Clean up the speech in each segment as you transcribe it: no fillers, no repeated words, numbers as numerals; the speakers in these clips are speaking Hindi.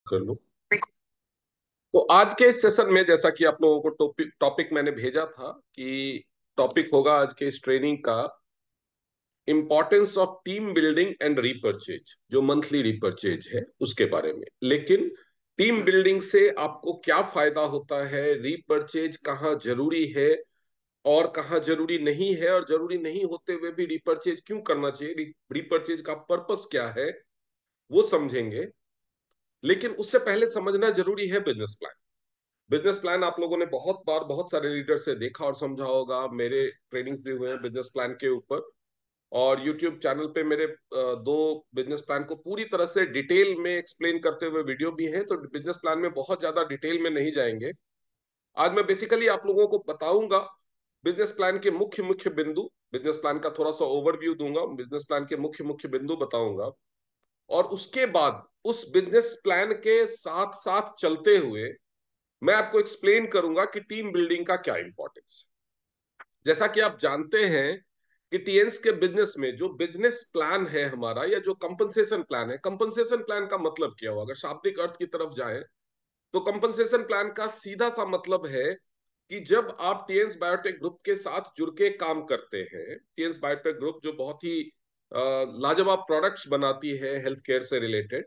कर लो। तो आज के इस सेशन में जैसा कि आप लोगों को टॉपिक टॉपिक मैंने भेजा था कि टॉपिक होगा आज के इस ट्रेनिंग का importance of team building and repurchase, जो मंथली रीपर्चेज है उसके बारे में। लेकिन टीम बिल्डिंग से आपको क्या फायदा होता है, रीपर्चेज कहाँ जरूरी है और कहाँ जरूरी नहीं है, और जरूरी नहीं होते हुए भी रीपर्चेज क्यों करना चाहिए, रीपर्चेज का पर्पस क्या है, वो समझेंगे। लेकिन उससे पहले समझना जरूरी है बिजनेस प्लान। बिजनेस प्लान आप लोगों ने बहुत बार बहुत सारे लीडर से देखा और समझा होगा। मेरे ट्रेनिंग भी हुए हैं बिजनेस प्लान के ऊपर, और यूट्यूब चैनल पे मेरे दो बिजनेस प्लान को पूरी तरह से डिटेल में एक्सप्लेन करते हुए वीडियो भी है। तो बिजनेस प्लान में बहुत ज्यादा डिटेल में नहीं जाएंगे। आज मैं बेसिकली आप लोगों को बताऊंगा बिजनेस प्लान के मुख्य मुख्य बिंदु, बिजनेस प्लान का थोड़ा सा ओवरव्यू दूंगा, बिजनेस प्लान के मुख्य मुख्य बिंदु बताऊंगा। और उसके बाद उस बिजनेस प्लान के साथ साथ चलते हुए मैं आपको एक्सप्लेन करूंगा कि टीम बिल्डिंग का क्या इंपॉर्टेंस है। जैसा कि आप जानते हैं कि टीएन्स के बिजनेस में जो बिजनेस प्लान है हमारा, या जो कंपनसेशन प्लान है, कंपनसेशन प्लान का मतलब क्या हुआ? अगर शाब्दिक अर्थ की तरफ जाएं तो कंपनसेशन प्लान का सीधा सा मतलब है कि जब आप टीएन्स बायोटेक ग्रुप के साथ जुड़ के काम करते हैं, टीएन्स बायोटेक ग्रुप जो बहुत ही लाजवाब प्रोडक्ट्स बनाती है हेल्थ केयर से रिलेटेड,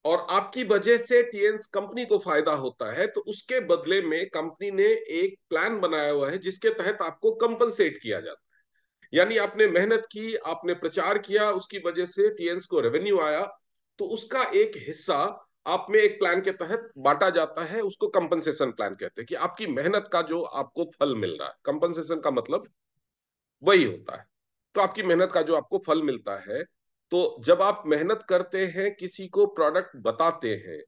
और आपकी वजह से टीएन्स कंपनी को फायदा होता है, तो उसके बदले में कंपनी ने एक प्लान बनाया हुआ है जिसके तहत आपको कंपनसेट किया जाता है। यानी आपने मेहनत की, आपने प्रचार किया, उसकी वजह से टीएन्स को रेवेन्यू आया, तो उसका एक हिस्सा आप में एक प्लान के तहत बांटा जाता है। उसको कंपनसेशन प्लान कहते हैं कि आपकी मेहनत का जो आपको फल मिल रहा है। कंपनसेशन का मतलब वही होता है। तो आपकी मेहनत का जो आपको फल मिलता है, तो जब आप मेहनत करते हैं, किसी को प्रोडक्ट बताते हैं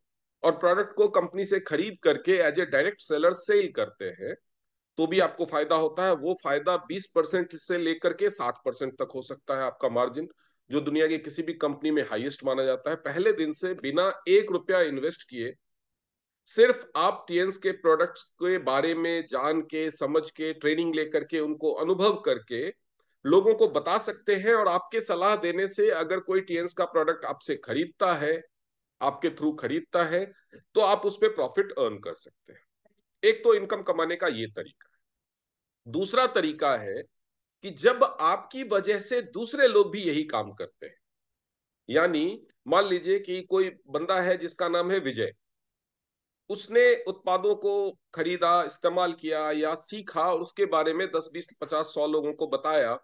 और प्रोडक्ट को कंपनी से खरीद करके as a direct seller sell करते हैं, तो भी आपको फायदा होता है। वो फायदा 20% से लेकर के 60% तक हो सकता है आपका मार्जिन, जो दुनिया की किसी भी कंपनी में हाईएस्ट माना जाता है। पहले दिन से बिना 1 रुपया इन्वेस्ट किए सिर्फ आप टीएन्स के प्रोडक्ट्स के बारे में जान के, समझ के, ट्रेनिंग लेकर के, उनको अनुभव करके लोगों को बता सकते हैं। और आपके सलाह देने से अगर कोई टीएन्स का प्रोडक्ट आपसे खरीदता है, आपके थ्रू खरीदता है, तो आप उस पर प्रॉफिट अर्न कर सकते हैं। एक तो इनकम कमाने का ये तरीका है। दूसरा तरीका है कि जब आपकी वजह से दूसरे लोग भी यही काम करते हैं, यानी मान लीजिए कि कोई बंदा है जिसका नाम है विजय, उसने उत्पादों को खरीदा, इस्तेमाल किया या सीखा, और उसके बारे में 10 20 50 100 लोगों को बताया,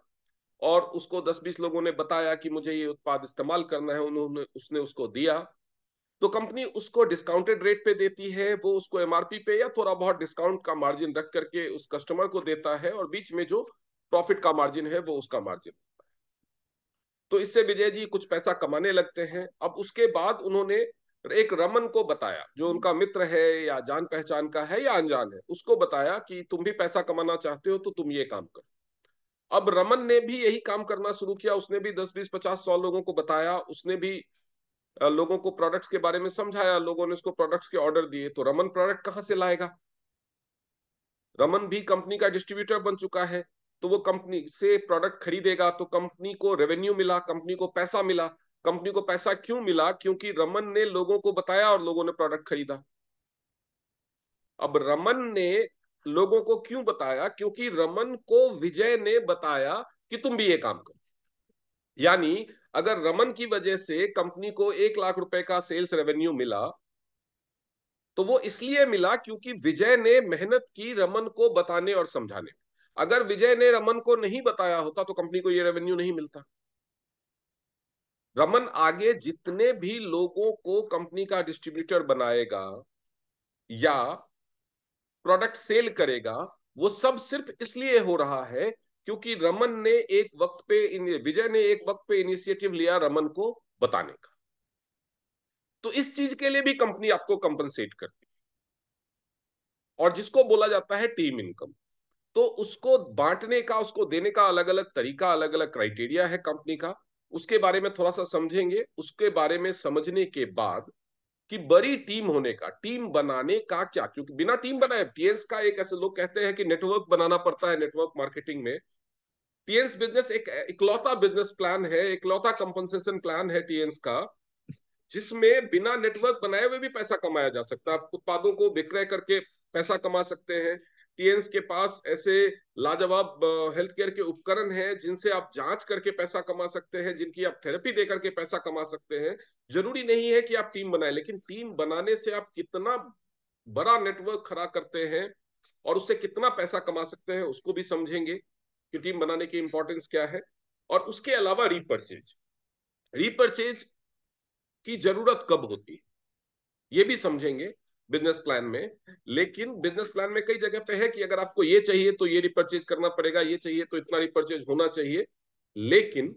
और उसको 10 20 लोगों ने बताया कि मुझे ये उत्पाद इस्तेमाल करना है, उन्होंने उसने उसको दिया, तो कंपनी उसको डिस्काउंटेड रेट पे देती है। वो उसको एमआरपी पे या थोड़ा बहुत डिस्काउंट का मार्जिन रख करके उस कस्टमर को देता है, और बीच में जो प्रॉफिट का मार्जिन है वो उसका मार्जिन। तो इससे विजय जी कुछ पैसा कमाने लगते हैं। अब उसके बाद उन्होंने एक रमन को बताया, जो उनका मित्र है या जान पहचान का है या अनजान है, उसको बताया कि तुम भी पैसा कमाना चाहते हो तो तुम ये काम करो। अब रमन ने भी यही काम करना शुरू किया। उसने भी 10 20 50 100 लोगों को बताया, उसने भी लोगों को प्रोडक्ट्स के बारे में समझाया, लोगों ने उसको प्रोडक्ट्स के ऑर्डर दिए। तो रमन प्रोडक्ट कहां से लाएगा? रमन भी कंपनी का डिस्ट्रीब्यूटर बन चुका है, तो वो कंपनी से प्रोडक्ट खरीदेगा, तो कंपनी को रेवेन्यू मिला, कंपनी को पैसा मिला। कंपनी को पैसा क्यों मिला? क्योंकि रमन ने लोगों को बताया और लोगों ने प्रोडक्ट खरीदा। अब रमन ने लोगों को क्यों बताया? क्योंकि रमन को विजय ने बताया कि तुम भी ये काम करो। यानी अगर रमन की वजह से कंपनी को 1 लाख रुपए का सेल्स रेवेन्यू मिला, तो वो इसलिए मिला क्योंकि विजय ने मेहनत की रमन को बताने और समझाने में। अगर विजय ने रमन को नहीं बताया होता तो कंपनी को ये रेवेन्यू नहीं मिलता। रमन आगे जितने भी लोगों को कंपनी का डिस्ट्रीब्यूटर बनाएगा या प्रोडक्ट सेल करेगा, वो सब सिर्फ इसलिए हो रहा है क्योंकि रमन ने एक वक्त पे, विजय ने एक वक्त पे इनिशिएटिव लिया रमन को बताने का। तो इस चीज के लिए भी कंपनी आपको कंपनसेट करती है, और जिसको बोला जाता है टीम इनकम। तो उसको बांटने का, उसको देने का अलग अलग तरीका, अलग अलग क्राइटेरिया है कंपनी का। उसके बारे में थोड़ा सा समझेंगे। उसके बारे में समझने के बाद कि बड़ी टीम होने का, टीम बनाने का क्या, क्योंकि बिना टीम बनाए टीएन्स का एक, ऐसे लोग कहते हैं कि नेटवर्क बनाना पड़ता है नेटवर्क मार्केटिंग में। टीएन्स बिजनेस एक इकलौता बिजनेस प्लान है, इकलौता कंपनसेशन प्लान है टीएन्स का, जिसमें बिना नेटवर्क बनाए हुए भी पैसा कमाया जा सकता है। आप उत्पादों को विक्रय करके पैसा कमा सकते हैं। टीएन्स के पास ऐसे लाजवाब हेल्थ केयर के उपकरण हैं जिनसे आप जांच करके पैसा कमा सकते हैं, जिनकी आप थेरेपी दे करके पैसा कमा सकते हैं। जरूरी नहीं है कि आप टीम बनाए, लेकिन टीम बनाने से आप कितना बड़ा नेटवर्क खड़ा करते हैं और उससे कितना पैसा कमा सकते हैं उसको भी समझेंगे कि टीम बनाने की इंपॉर्टेंस क्या है। और उसके अलावा रीपर्चेज, रीपर्चेज की जरूरत कब होती है ये भी समझेंगे बिजनेस प्लान में। लेकिन बिजनेस प्लान में कई जगह पे है कि अगर आपको ये चाहिए तो ये रिपर्चेज करना पड़ेगा, ये चाहिए तो इतना रिपर्चेज होना चाहिए। लेकिन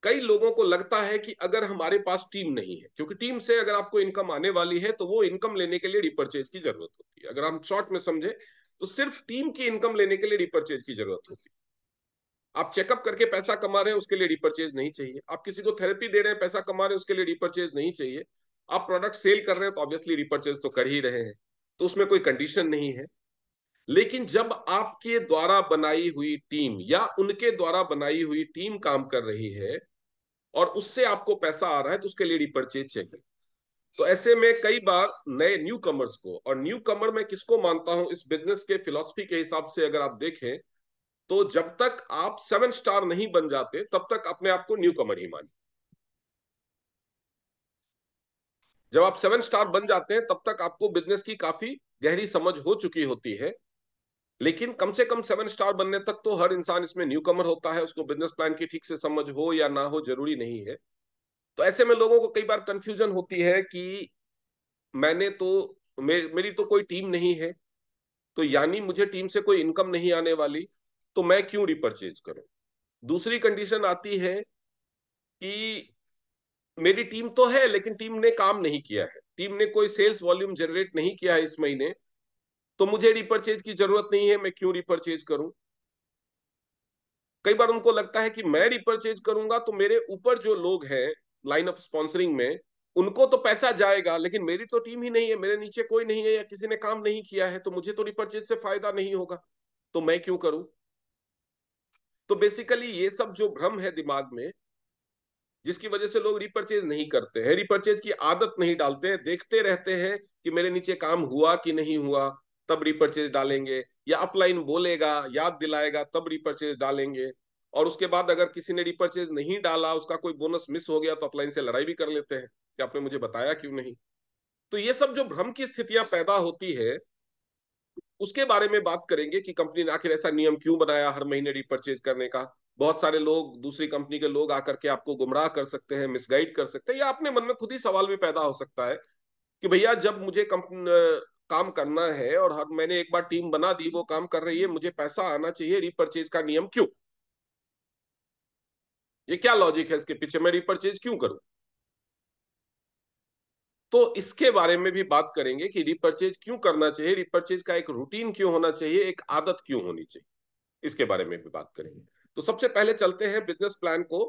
कई लोगों को लगता है कि अगर हमारे पास टीम नहीं है, क्योंकि टीम से अगर आपको इनकम आने वाली है तो वो इनकम लेने के लिए रिपर्चेज की जरूरत होती है। अगर हम शॉर्ट में समझे तो सिर्फ टीम की इनकम लेने के लिए रिपर्चेज की जरूरत होती है। आप चेकअप करके पैसा कमा रहे हैं उसके लिए रिपर्चेज नहीं चाहिए। आप किसी को थेरेपी दे रहे हैं पैसा कमा रहे हैं उसके लिए रिपर्चेज नहीं चाहिए। आप प्रोडक्ट सेल कर रहे हैं तो ऑब्वियसली रिपर्चेज तो कर ही रहे हैं, तो उसमें कोई कंडीशन नहीं है। लेकिन जब आपके द्वारा बनाई हुई टीम या उनके द्वारा बनाई हुई टीम काम कर रही है और उससे आपको पैसा आ रहा है तो उसके लिए रिपर्चेज चाहिए। तो ऐसे में कई बार नए न्यू कमर्स को, और न्यू कमर मैं किसको मानता हूं इस बिजनेस के फिलॉसफी के हिसाब से अगर आप देखें, तो जब तक आप 7 स्टार नहीं बन जाते तब तक अपने आप को न्यू कमर ही मानिए। जब आप 7 स्टार बन जाते हैं तब तक आपको बिजनेस की काफी गहरी समझ हो चुकी होती है। लेकिन कम से कम 7 स्टार बनने तक तो हर इंसान इसमें न्यू कमर होता है, उसको बिजनेस प्लान की ठीक से समझ हो या ना हो जरूरी नहीं है। तो ऐसे में लोगों को कई बार कंफ्यूजन होती है कि मैंने तो मेरी तो कोई टीम नहीं है, तो यानी मुझे टीम से कोई इनकम नहीं आने वाली, तो मैं क्यों रिपर्चेज करूं। दूसरी कंडीशन आती है कि मेरी टीम तो है लेकिन टीम ने काम नहीं किया है, टीम ने कोई सेल्स वॉल्यूम जनरेट नहीं किया है इस महीने, तो मुझे रिपर्चेज की जरूरत नहीं है, मैं क्यों रिपर्चेज करूं। कई बार उनको लगता है कि मैं रिपर्चेज करूंगा तो मेरे ऊपर जो लोग हैं लाइन ऑफ स्पॉन्सरिंग में उनको तो पैसा जाएगा, लेकिन मेरी तो टीम ही नहीं है, मेरे नीचे कोई नहीं है या किसी ने काम नहीं किया है, तो मुझे तो रिपर्चेज से फायदा नहीं होगा, तो मैं क्यों करूं। तो बेसिकली ये सब जो भ्रम है दिमाग में, जिसकी वजह से लोग रिपर्चेज नहीं करते हैं, रिपर्चेज की आदत नहीं डालते हैं, देखते रहते हैं कि मेरे नीचे काम हुआ कि नहीं हुआ, तब रिपर्चेज डालेंगे, या अपलाइन बोलेगा याद दिलाएगा तब रिपर्चेज डालेंगे। और उसके बाद अगर किसी ने रिपर्चेज नहीं डाला, उसका कोई बोनस मिस हो गया, तो अपलाइन से लड़ाई भी कर लेते हैं कि आपने मुझे बताया क्यों नहीं। तो ये सब जो भ्रम की स्थितियां पैदा होती है उसके बारे में बात करेंगे कि कंपनी ने आखिर ऐसा नियम क्यों बनाया हर महीने रिपर्चेज करने का। बहुत सारे लोग, दूसरी कंपनी के लोग आकर के आपको गुमराह कर सकते हैं, मिसगाइड कर सकते हैं, या अपने मन में खुद ही सवाल भी पैदा हो सकता है कि भैया जब मुझे काम करना है और हर मैंने एक बार टीम बना दी, वो काम कर रही है, मुझे पैसा आना चाहिए, रिपर्चेज का नियम क्यों, ये क्या लॉजिक है इसके पीछे, मैं रिपर्चेज क्यों करूं। तो इसके बारे में भी बात करेंगे कि रिपर्चेज क्यों करना चाहिए, रिपर्चेज का एक रूटीन क्यों होना चाहिए, एक आदत क्यों होनी चाहिए, इसके बारे में भी बात करेंगे। तो सबसे पहले चलते हैं बिजनेस प्लान को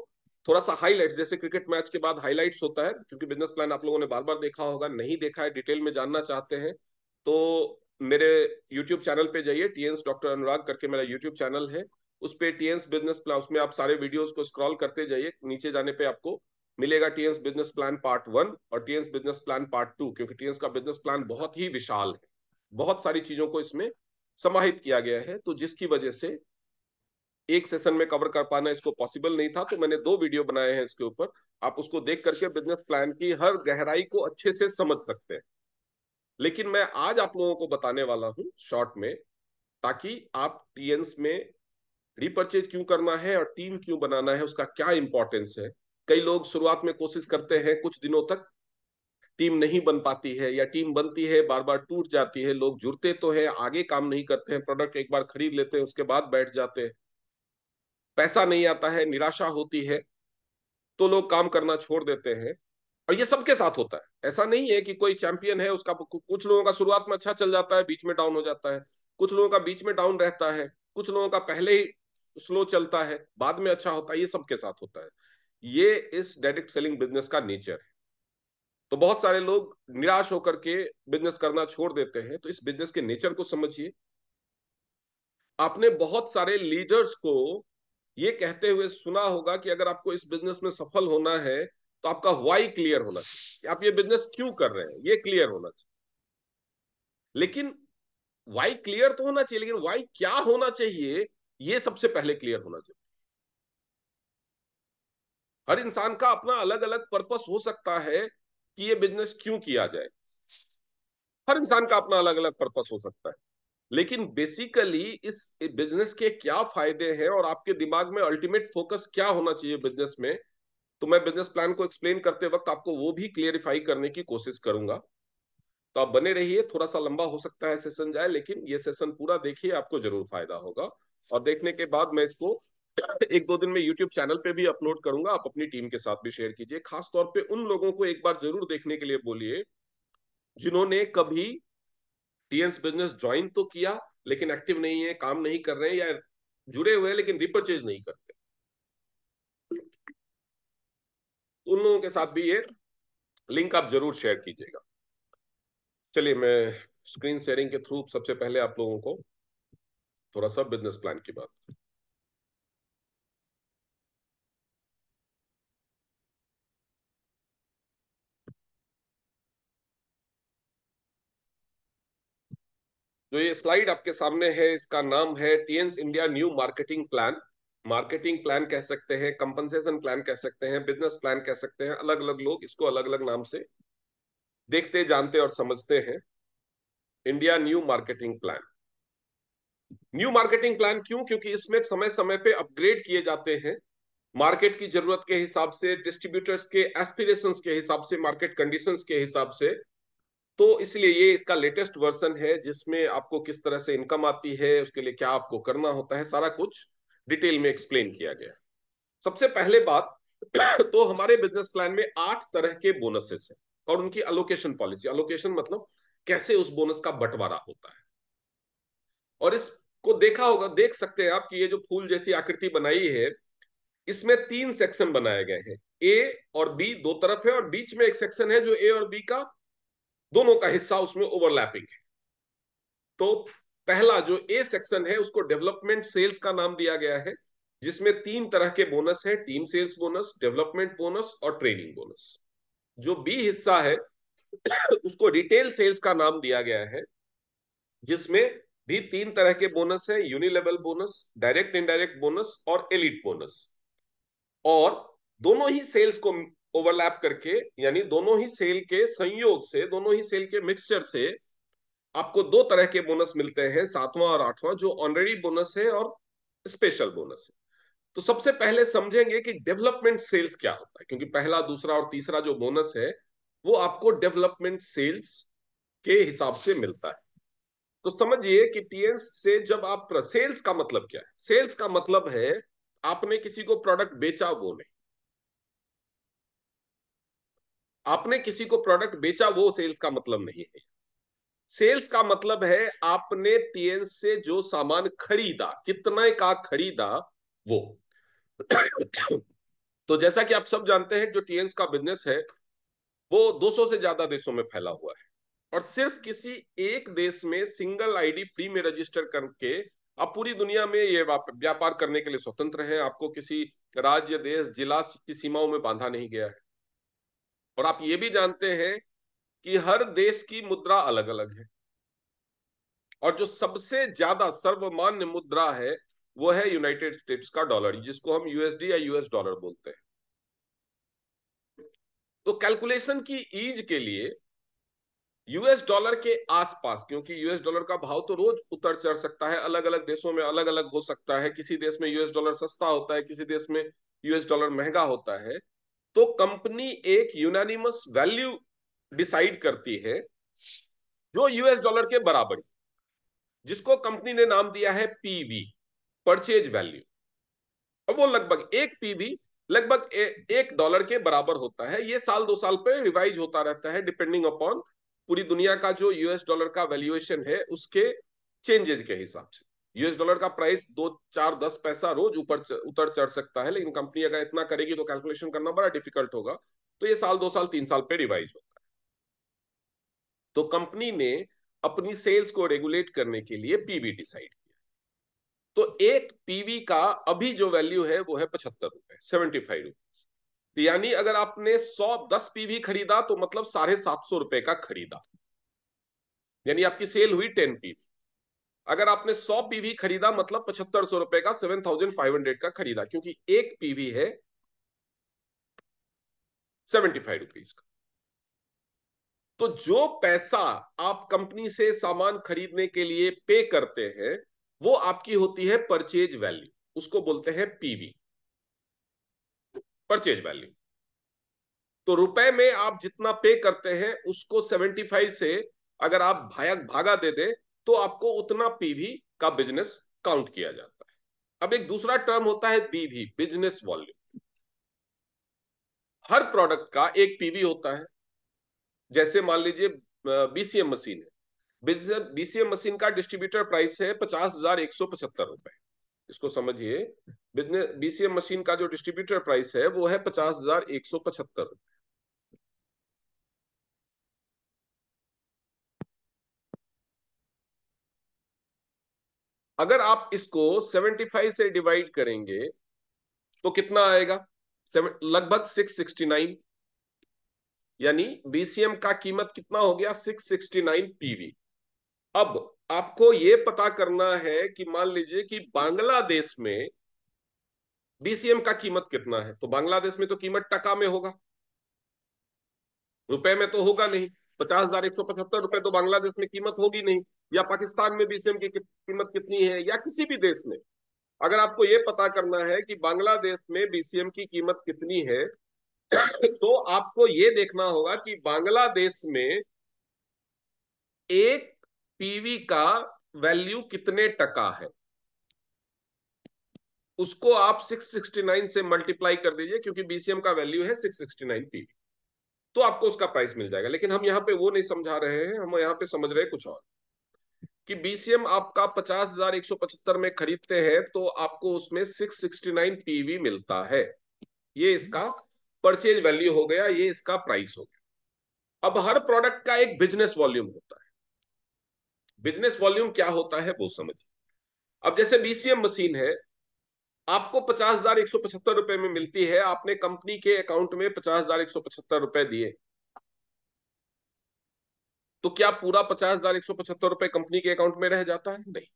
थोड़ा सा हाईलाइट्स, जैसे क्रिकेट मैच के बाद हाईलाइट्स होता है, क्योंकि बिजनेस प्लान आप लोगों ने बार बार देखा होगा, नहीं देखा है डिटेल में जानना चाहते हैं तो मेरे यूट्यूब चैनल पे जाइए, टीएन्स डॉक्टर अनुराग करके मेरा यूट्यूब चैनल है, उस पे टीएन्स बिजनेस प्लान, उसमें आप सारे वीडियोस को स्क्रॉल करते जाइए, नीचे जाने पे आपको मिलेगा टीएन्स बिजनेस प्लान पार्ट 1 और टीएन्स बिजनेस प्लान पार्ट 2, क्योंकि टीएन्स का बिजनेस प्लान बहुत ही विशाल है, बहुत सारी चीजों को इसमें समाहित किया गया है, तो जिसकी वजह से एक सेशन में कवर कर पाना इसको पॉसिबल नहीं था, तो मैंने 2 वीडियो बनाए हैं इसके ऊपर। आप उसको देख करके बिजनेस प्लान की हर गहराई को अच्छे से समझ सकते हैं। लेकिन मैं आज आप लोगों को बताने वाला हूं शॉर्ट में, ताकि आप टीएन्स में रिपर्चेज क्यों करना है और टीम क्यों बनाना है, उसका क्या इंपॉर्टेंस है। कई लोग शुरुआत में कोशिश करते हैं, कुछ दिनों तक टीम नहीं बन पाती है, या टीम बनती है बार बार टूट जाती है, लोग जुड़ते तो है आगे काम नहीं करते हैं, प्रोडक्ट एक बार खरीद लेते हैं उसके बाद बैठ जाते हैं, पैसा नहीं आता है, निराशा होती है, तो लोग काम करना छोड़ देते हैं। और ये सबके साथ होता है, ऐसा नहीं है कि कोई चैंपियन है उसका, कुछ लोगों का शुरुआत में अच्छा चल जाता है, बीच में डाउन हो जाता है, कुछ लोगों का बीच में डाउन रहता है, कुछ लोगों का पहले ही स्लो चलता है बाद में अच्छा होता है, ये सबके साथ होता है। ये इस डायरेक्ट सेलिंग बिजनेस का नेचर है। तो बहुत सारे लोग निराश होकर के बिजनेस करना छोड़ देते हैं, तो इस बिजनेस के नेचर को समझिए। आपने बहुत सारे लीडर्स को ये कहते हुए सुना होगा कि अगर आपको इस बिजनेस में सफल होना है तो आपका व्हाई क्लियर होना चाहिए, आप ये बिजनेस क्यों कर रहे हैं ये क्लियर होना चाहिए। लेकिन व्हाई क्लियर तो होना चाहिए, लेकिन व्हाई क्या होना चाहिए ये सबसे पहले क्लियर होना चाहिए। हर इंसान का अपना अलग अलग पर्पस हो सकता है कि ये बिजनेस क्यों किया जाए, हर इंसान का अपना अलग अलग पर्पस हो सकता है। लेकिन बेसिकली इस बिजनेस के क्या फायदे हैं और आपके दिमाग में अल्टीमेट फोकस क्या होना चाहिए बिजनेस में, तो मैं बिजनेस प्लान को एक्सप्लेन करते वक्त आपको वो भी क्लियरिफाई करने की कोशिश करूंगा। तो आप बने रहिए, थोड़ा सा लंबा हो सकता है सेशन जाए, लेकिन ये सेशन पूरा देखिए, आपको जरूर फायदा होगा। और देखने के बाद मैं इसको एक दो दिन में यूट्यूब चैनल पे भी अपलोड करूंगा, आप अपनी टीम के साथ भी शेयर कीजिए। खास तौर पे उन लोगों को एक बार जरूर देखने के लिए बोलिए जिन्होंने कभी टीएन्स बिजनेस ज्वाइन तो किया लेकिन एक्टिव नहीं है, काम नहीं कर रहे हैं, या जुड़े हुए हैं लेकिन रिपर्चेज नहीं करते, उन लोगों के साथ भी ये लिंक आप जरूर शेयर कीजिएगा। चलिए, मैं स्क्रीन शेयरिंग के थ्रू सबसे पहले आप लोगों को थोड़ा सा बिजनेस प्लान की बात। जो ये स्लाइड आपके सामने है इसका नाम है TNS India new marketing plan. Marketing plan कह सकते हैं, कंपनसेशन प्लान कह सकते हैं, बिजनेस प्लान कह सकते हैं, अलग अलग लोग इसको अलग अलग नाम से देखते जानते और समझते हैं। India new marketing plan, new marketing plan क्यों? क्योंकि इसमें समय समय पे अपग्रेड किए जाते हैं मार्केट की जरूरत के हिसाब से, डिस्ट्रीब्यूटर्स के एस्पिरेशंस के हिसाब से, मार्केट कंडीशंस के हिसाब से। तो इसलिए ये इसका लेटेस्ट वर्जन है जिसमें आपको किस तरह से इनकम आती है, उसके लिए क्या आपको करना होता है, सारा कुछ डिटेल में एक्सप्लेन किया गया है। सबसे पहले बात तो हमारे बिजनेस प्लान में 8 तरह के बोनसेस हैं और उनकी अलोकेशन पॉलिसी, अलोकेशन मतलब कैसे उस बोनस का बंटवारा होता है। और इसको देखा होगा, देख सकते हैं आप कि ये जो फूल जैसी आकृति बनाई है इसमें 3 सेक्शन बनाए गए हैं। ए और बी दो तरफ है और बीच में एक सेक्शन है जो ए और बी का दोनों का हिस्सा उसमें ओवरलैपिंग है। तो पहला जो ए सेक्शन है उसको डेवलपमेंट सेल्स का नाम दिया गया है, जिसमें 3 तरह के बोनस है, team sales bonus, development bonus और ट्रेनिंग बोनस। जो बी हिस्सा है उसको रिटेल सेल्स का नाम दिया गया है, जिसमें भी 3 तरह के बोनस है, यूनिलेवल बोनस, डायरेक्ट इनडायरेक्ट बोनस और एलिट बोनस। और दोनों ही सेल्स को ओवरलैप करके, यानी दोनों ही सेल के संयोग से, दोनों ही सेल के मिक्सचर से आपको 2 तरह के बोनस मिलते हैं, 7वां और 8वां, जो ऑनरेडी बोनस है और स्पेशल बोनस है। तो सबसे पहले समझेंगे कि डेवलपमेंट सेल्स क्या होता है, क्योंकि पहला, दूसरा और तीसरा जो बोनस है वो आपको डेवलपमेंट सेल्स के हिसाब से मिलता है। तो समझिए कि टीएन्स से जब आप, सेल्स का मतलब क्या है? सेल्स का मतलब है आपने किसी को प्रोडक्ट बेचा वो नहीं, आपने किसी को प्रोडक्ट बेचा वो सेल्स का मतलब नहीं है। सेल्स का मतलब है आपने टीएन्स से जो सामान खरीदा, कितने का खरीदा वो। तो जैसा कि आप सब जानते हैं जो टीएन्स का बिजनेस है वो 200 से ज्यादा देशों में फैला हुआ है, और सिर्फ किसी एक देश में सिंगल आईडी फ्री में रजिस्टर करके आप पूरी दुनिया में ये व्यापार करने के लिए स्वतंत्र हैं। आपको किसी राज्य, देश, जिला की सीमाओं में बांधा नहीं गया है। और आप ये भी जानते हैं कि हर देश की मुद्रा अलग अलग है, और जो सबसे ज्यादा सर्वमान्य मुद्रा है वो है यूनाइटेड स्टेट्स का डॉलर, जिसको हम यूएसडी या यूएस डॉलर बोलते हैं। तो कैलकुलेशन की ईज के लिए यूएस डॉलर के आसपास, क्योंकि यूएस डॉलर का भाव तो रोज उतर चढ़ सकता है, अलग अलग देशों में अलग अलग हो सकता है, किसी देश में यूएस डॉलर सस्ता होता है, किसी देश में यूएस डॉलर महंगा होता है। तो कंपनी एक यूनानिमस वैल्यू डिसाइड करती है जो यूएस डॉलर के बराबर, जिसको कंपनी ने नाम दिया है पीवी, परचेज वैल्यू। और वो लगभग एक पीवी लगभग $1 के बराबर होता है। ये साल 2 साल पे रिवाइज होता रहता है डिपेंडिंग अपॉन पूरी दुनिया का जो यूएस डॉलर का वैल्यूएशन है उसके चेंजेज के हिसाब से। यूएस डॉलर का प्राइस 2, 4, 10 पैसा रोज ऊपर उतर चढ़ सकता है, लेकिन कंपनी अगर इतना करेगी तो कैलकुलेशन करना बड़ा डिफिकल्ट होगा। तो ये साल 2 साल 3 साल पे रिवाइज होगा। तो कंपनी ने अपनी सेल्स को रेगुलेट करने के लिए पीवी डिसाइड किया। तो एक पीवी का अभी जो वैल्यू है वो है 75 रुपए, 75 रुपए। तो यानी अगर आपने 10 पीवी खरीदा तो मतलब 750 रुपए का खरीदा, यानी आपकी सेल हुई 10 पीवी। अगर आपने 100 पीवी खरीदा मतलब 7500 रुपए का, 7500 का खरीदा, क्योंकि एक पीवी है 75 रुपीज का। तो जो पैसा आप कंपनी से सामान खरीदने के लिए पे करते हैं वो आपकी होती है परचेज वैल्यू, उसको बोलते हैं पीवी, परचेज वैल्यू। तो रुपए में आप जितना पे करते हैं उसको 75 से अगर आप भागा दे दे तो आपको उतना पीवी का बिजनेस काउंट किया जाता है। अब एक दूसरा टर्म होता है बीवी, बिजनेस वॉल्यूम। हर प्रोडक्ट का एक पीवी होता है। जैसे मान लीजिए बीसीएम मशीन है, बीसीएम मशीन का डिस्ट्रीब्यूटर प्राइस है 50,175 रुपए। इसको समझिए, बिजनेस बीसीएम मशीन का जो डिस्ट्रीब्यूटर प्राइस है वो है 50,175। अगर आप इसको 75 से डिवाइड करेंगे तो कितना आएगा? लगभग 669। यानी बीसीएम का कीमत कितना हो गया? 669 पीवी। अब आपको यह पता करना है कि मान लीजिए कि बांग्लादेश में बीसीएम का कीमत कितना है, तो बांग्लादेश में तो कीमत टका में होगा, रुपए में तो होगा नहीं। 50,175 रुपए तो बांग्लादेश में कीमत होगी नहीं। या पाकिस्तान में बीसीएम की कीमत कितनी है, या किसी भी देश में। अगर आपको यह पता करना है कि बांग्लादेश में बीसीएम की कीमत कितनी है तो आपको यह देखना होगा कि बांग्लादेश में एक पीवी का वैल्यू कितने टका है। उसको आप 669 से मल्टीप्लाई कर दीजिए, क्योंकि बीसीएम का वैल्यू है 669 पीवी, तो आपको उसका प्राइस मिल जाएगा। लेकिन हम यहाँ पे वो नहीं समझा रहे हैं, हम यहाँ पे समझ रहे हैं कुछ और, कि बीसीएम आपका 50,175 में खरीदते हैं तो आपको उसमें 669 पीवी मिलता है। ये इसका परचेज वैल्यू हो गया, ये इसका प्राइस हो गया। अब हर प्रोडक्ट का एक बिजनेस वॉल्यूम होता है। बिजनेस वॉल्यूम क्या होता है वो समझिए। अब जैसे बीसीएम मशीन है, आपको 50,175 रुपए में मिलती है, आपने कंपनी के अकाउंट में 50,175 रुपए दिए, तो क्या पूरा 50,175 रुपए कंपनी के अकाउंट में रह जाता है? नहीं।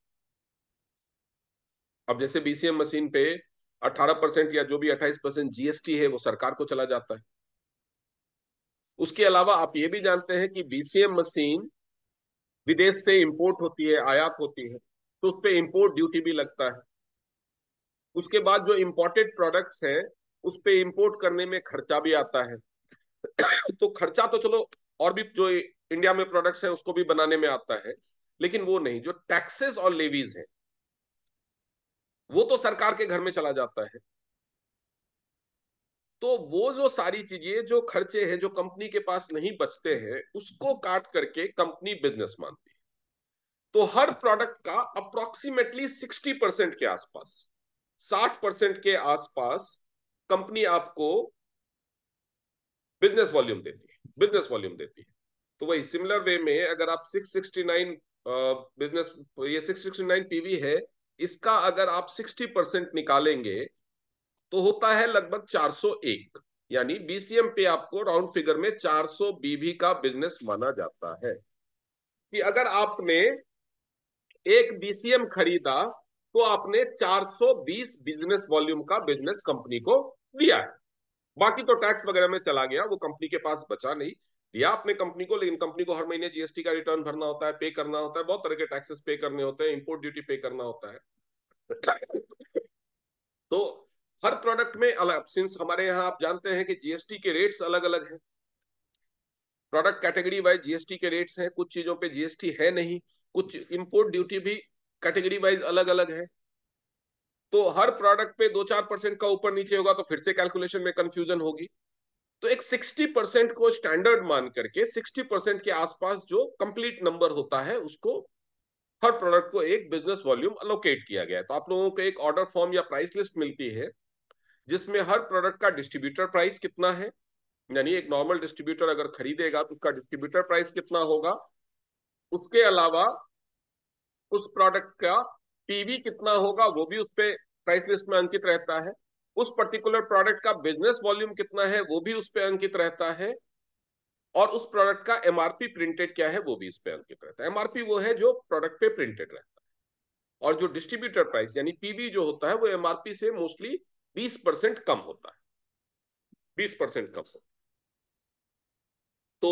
अब जैसे बीसीएम मशीन पे 18% या जो भी 28% जीएसटी है वो सरकार को चला जाता है। उसके अलावा आप ये भी जानते हैं कि बीसीएम मशीन विदेश से इंपोर्ट होती है, आयात होती है, तो उस पर इंपोर्ट ड्यूटी भी लगता है। उसके बाद जो इंपोर्टेड प्रोडक्ट्स हैं उस पे इंपोर्ट करने में खर्चा भी आता है। तो खर्चा तो चलो, और भी जो इंडिया में प्रोडक्ट्स हैं उसको भी बनाने में आता है, लेकिन वो नहीं, जो टैक्सेस और लेवीज है वो तो सरकार के घर में चला जाता है। तो वो जो सारी चीजें, जो खर्चे हैं जो कंपनी के पास नहीं बचते हैं, उसको काट करके कंपनी बिजनेस मानती है। तो हर प्रोडक्ट का अप्रोक्सीमेटली 60% के आसपास, 60% के आसपास कंपनी आपको बिजनेस वॉल्यूम देती है, बिजनेस वॉल्यूम देती है। तो वही सिमिलर वे में अगर आप 669 बिजनेस, ये 669 पीवी है, इसका अगर आप 60% निकालेंगे तो होता है लगभग 401। यानी बीसीएम पे आपको राउंड फिगर में 400 बीवी का बिजनेस माना जाता है। कि अगर आपने एक बीसीएम खरीदा तो आपने 420 बिजनेस वॉल्यूम का बिजनेस कंपनी को दिया है। बाकी तो टैक्स वगैरह में चला गया, वो कंपनी के पास बचा नहीं। दिया आपने कंपनी को, लेकिन कंपनी को हर महीने जीएसटी का रिटर्न भरना होता है, पे करना होता है, बहुत तरह के टैक्सेस पे करने होते हैं, इंपोर्ट ड्यूटी पे करना होता है। तो हर प्रोडक्ट में अलग, सिंस हमारे यहाँ आप जानते हैं कि जीएसटी के रेट्स अलग अलग हैं, प्रोडक्ट कैटेगरी वाइज जीएसटी के रेट्स हैं, कुछ चीजों पे जीएसटी है नहीं, कुछ इंपोर्ट ड्यूटी भी कैटेगरी वाइज अलग अलग है। तो हर प्रोडक्ट पे 2-4% का ऊपर नीचे होगा तो फिर से कैलकुलेशन में कंफ्यूजन होगी। तो एक 60% को स्टैंडर्ड मान करके 60% के आसपास जो कंप्लीट नंबर होता है उसको, हर प्रोडक्ट को एक बिजनेस वॉल्यूम अलोकेट किया गया है। तो आप लोगों को एक ऑर्डर फॉर्म या प्राइस लिस्ट मिलती है जिसमें हर प्रोडक्ट का डिस्ट्रीब्यूटर प्राइस कितना है, यानी एक नॉर्मल डिस्ट्रीब्यूटर अगर खरीदेगा तो उसका डिस्ट्रीब्यूटर प्राइस कितना होगा। उसके अलावा उस प्रोडक्ट का पीवी कितना होगा वो भी उस पे प्राइस लिस्ट में अंकित रहता है। उस पर्टिकुलर प्रोडक्ट का बिजनेस वॉल्यूम कितना है वो भी उस पर अंकित रहता है, और उस प्रोडक्ट का एमआरपी प्रिंटेड क्या है वो भी इस पे अंकित रहता है। एमआरपी वो है जो प्रोडक्ट पे प्रिंटेड रहता है, और जो डिस्ट्रीब्यूटर प्राइस यानी पीबी जो होता है वो एमआरपी से मोस्टली 20% कम होता है, 20% कम होता है। तो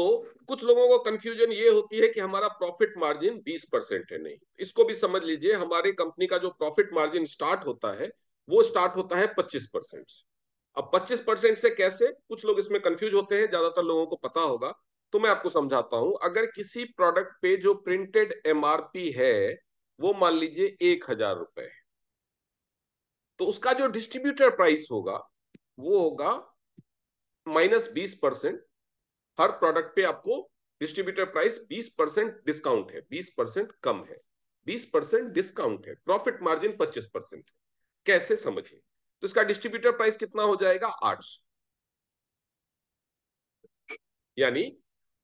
कुछ लोगों को कंफ्यूजन ये होती है कि हमारा प्रॉफिट मार्जिन 20% है। नहीं, इसको भी समझ लीजिए, हमारी कंपनी का जो प्रॉफिट मार्जिन स्टार्ट होता है वो स्टार्ट होता है 25% से। अब 25% से कैसे, कुछ लोग इसमें कंफ्यूज होते हैं, ज्यादातर लोगों को पता होगा, तो मैं आपको समझाता हूं। अगर किसी प्रोडक्ट पे जो प्रिंटेड एमआरपी है वो मान लीजिए 1,000 रुपए है, तो उसका जो डिस्ट्रीब्यूटर प्राइस होगा वो होगा -20%। हर प्रोडक्ट पे आपको डिस्ट्रीब्यूटर प्राइस 20% डिस्काउंट है, 20% कम है, 20% डिस्काउंट है, प्रॉफिट मार्जिन 25% है। कैसे समझिए, तो इसका डिस्ट्रीब्यूटर प्राइस कितना हो जाएगा, 800। यानी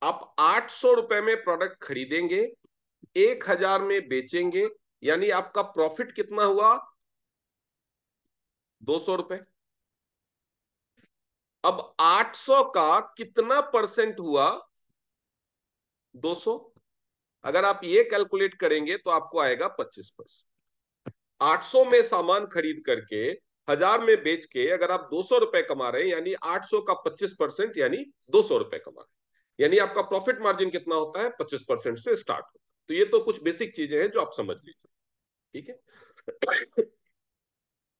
आप 800 रुपए में प्रोडक्ट खरीदेंगे, 1,000 में बेचेंगे, यानी आपका प्रॉफिट कितना हुआ, 200 रुपए। अब 800 का कितना परसेंट हुआ, 200। अगर आप ये कैलकुलेट करेंगे तो आपको आएगा 25%। 800 में सामान खरीद करके 1,000 में बेच के अगर आप 200 रुपए कमा रहे हैं, यानी 800 का 25% यानी 200 रुपए कमा रहे हैं, यानी आपका प्रॉफिट मार्जिन कितना होता है, 25% से स्टार्ट होता है। तो ये तो कुछ बेसिक चीजें हैं जो आप समझ लीजिए, ठीक है।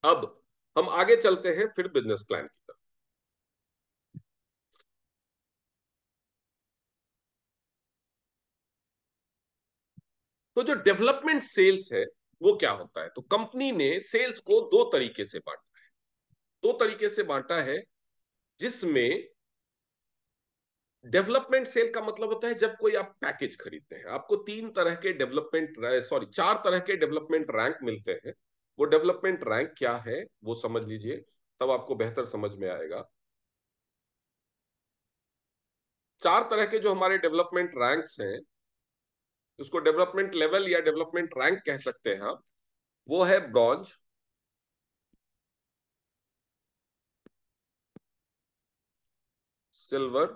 अब हम आगे चलते हैं फिर बिजनेस प्लान की तरफ। तो जो डेवलपमेंट सेल्स है वो क्या होता है, तो कंपनी ने सेल्स को दो तरीके से बांटा है, दो तरीके से बांटा है, जिसमें डेवलपमेंट सेल का मतलब होता है जब कोई आप पैकेज खरीदते हैं, आपको तीन तरह के डेवलपमेंट, सॉरी, चार तरह के डेवलपमेंट रैंक मिलते हैं। वो डेवलपमेंट रैंक क्या है वो समझ लीजिए, तब आपको बेहतर समझ में आएगा। चार तरह के जो हमारे डेवलपमेंट रैंक्स हैं, उसको डेवलपमेंट लेवल या डेवलपमेंट रैंक कह सकते हैं आप। वो है ब्रॉन्ज, सिल्वर,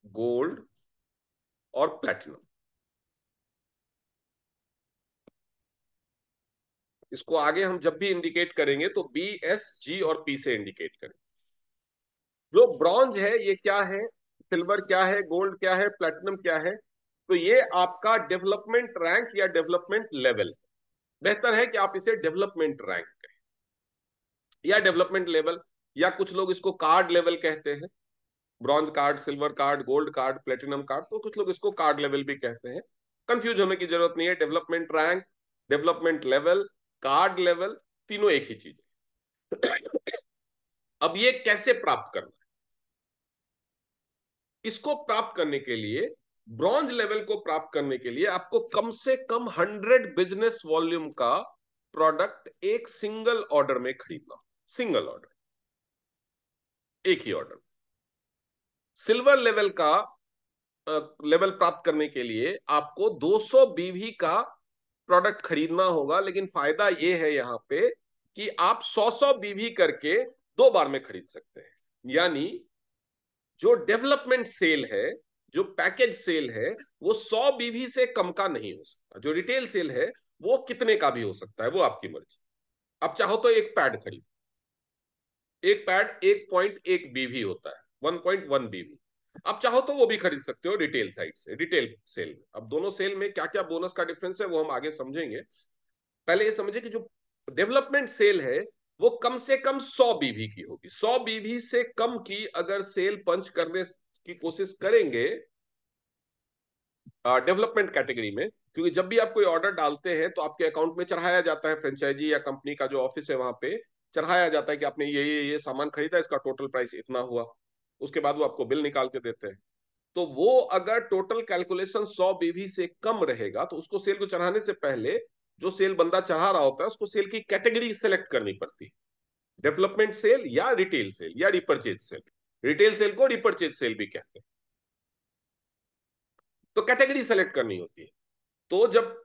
गोल्ड और प्लेटिनम। इसको आगे हम जब भी इंडिकेट करेंगे तो बी, एस, जी और पी से इंडिकेट करेंगे। जो ब्रॉन्ज है ये क्या है, सिल्वर क्या है, गोल्ड क्या है, प्लेटिनम क्या है, तो ये आपका डेवलपमेंट रैंक या डेवलपमेंट लेवल। बेहतर है कि आप इसे डेवलपमेंट रैंक कहें या डेवलपमेंट लेवल, या कुछ लोग इसको कार्ड लेवल कहते हैं। Bronze card, silver card, gold card, platinum card, तो कुछ लोग इसको कार्ड लेवल भी कहते हैं। कंफ्यूज होने की जरूरत नहीं है, development rank, development level, card level, तीनों एक ही चीज है। अब ये कैसे प्राप्त करना है, इसको प्राप्त करने के लिए, ब्रॉन्ज लेवल को प्राप्त करने के लिए आपको कम से कम 100 बिजनेस वॉल्यूम का प्रोडक्ट एक सिंगल ऑर्डर में खरीदना, सिंगल ऑर्डर, एक ही ऑर्डर। सिल्वर लेवल का लेवल प्राप्त करने के लिए आपको 200 बीवी का प्रोडक्ट खरीदना होगा, लेकिन फायदा ये है यहां पे कि आप 100 बीवी करके दो बार में खरीद सकते हैं। यानी जो डेवलपमेंट सेल है, जो पैकेज सेल है, वो 100 बीवी से कम का नहीं हो सकता। जो रिटेल सेल है वो कितने का भी हो सकता है, वो आपकी मर्जी। आप चाहो तो एक पैड खरीद, एक पैड 1.1 बीवी होता है, 1.1 बीवी। आप चाहो तो वो भी खरीद सकते हो रिटेल साइट से, रिटेल सेल में। अब दोनों सेल में क्या क्या बोनस का डिफरेंस है वो हम आगे समझेंगे। पहले ये समझे कि जो डेवलपमेंट सेल है वो कम से कम 100 बीवी की होगी। 100 बीवी से कम की अगर सेल पंच करने की कोशिश करेंगे डेवलपमेंट कैटेगरी में, क्योंकि जब भी आप कोई ऑर्डर डालते हैं तो आपके अकाउंट में चढ़ाया जाता है, फ्रेंचाइजी या कंपनी का जो ऑफिस है वहां पे चढ़ाया जाता है कि आपने ये सामान खरीदा, इसका टोटल प्राइस इतना हुआ। उसके बाद वो आपको बिल निकाल के देते हैं। तो वो अगर टोटल कैलकुलेशन 100 बीवी से कम रहेगा तो उसको सेल को चढ़ाने से पहले जो सेल बंदा चढ़ा रहा होता है उसको सेल की कैटेगरी सेलेक्ट करनी पड़ती है, डेवलपमेंट सेल या रिटेल सेल या रिपर्चेज सेल। रिटेल सेल को रिपर्चेज सेल भी कहते हैं। तो कैटेगरी सेलेक्ट करनी होती है। तो जब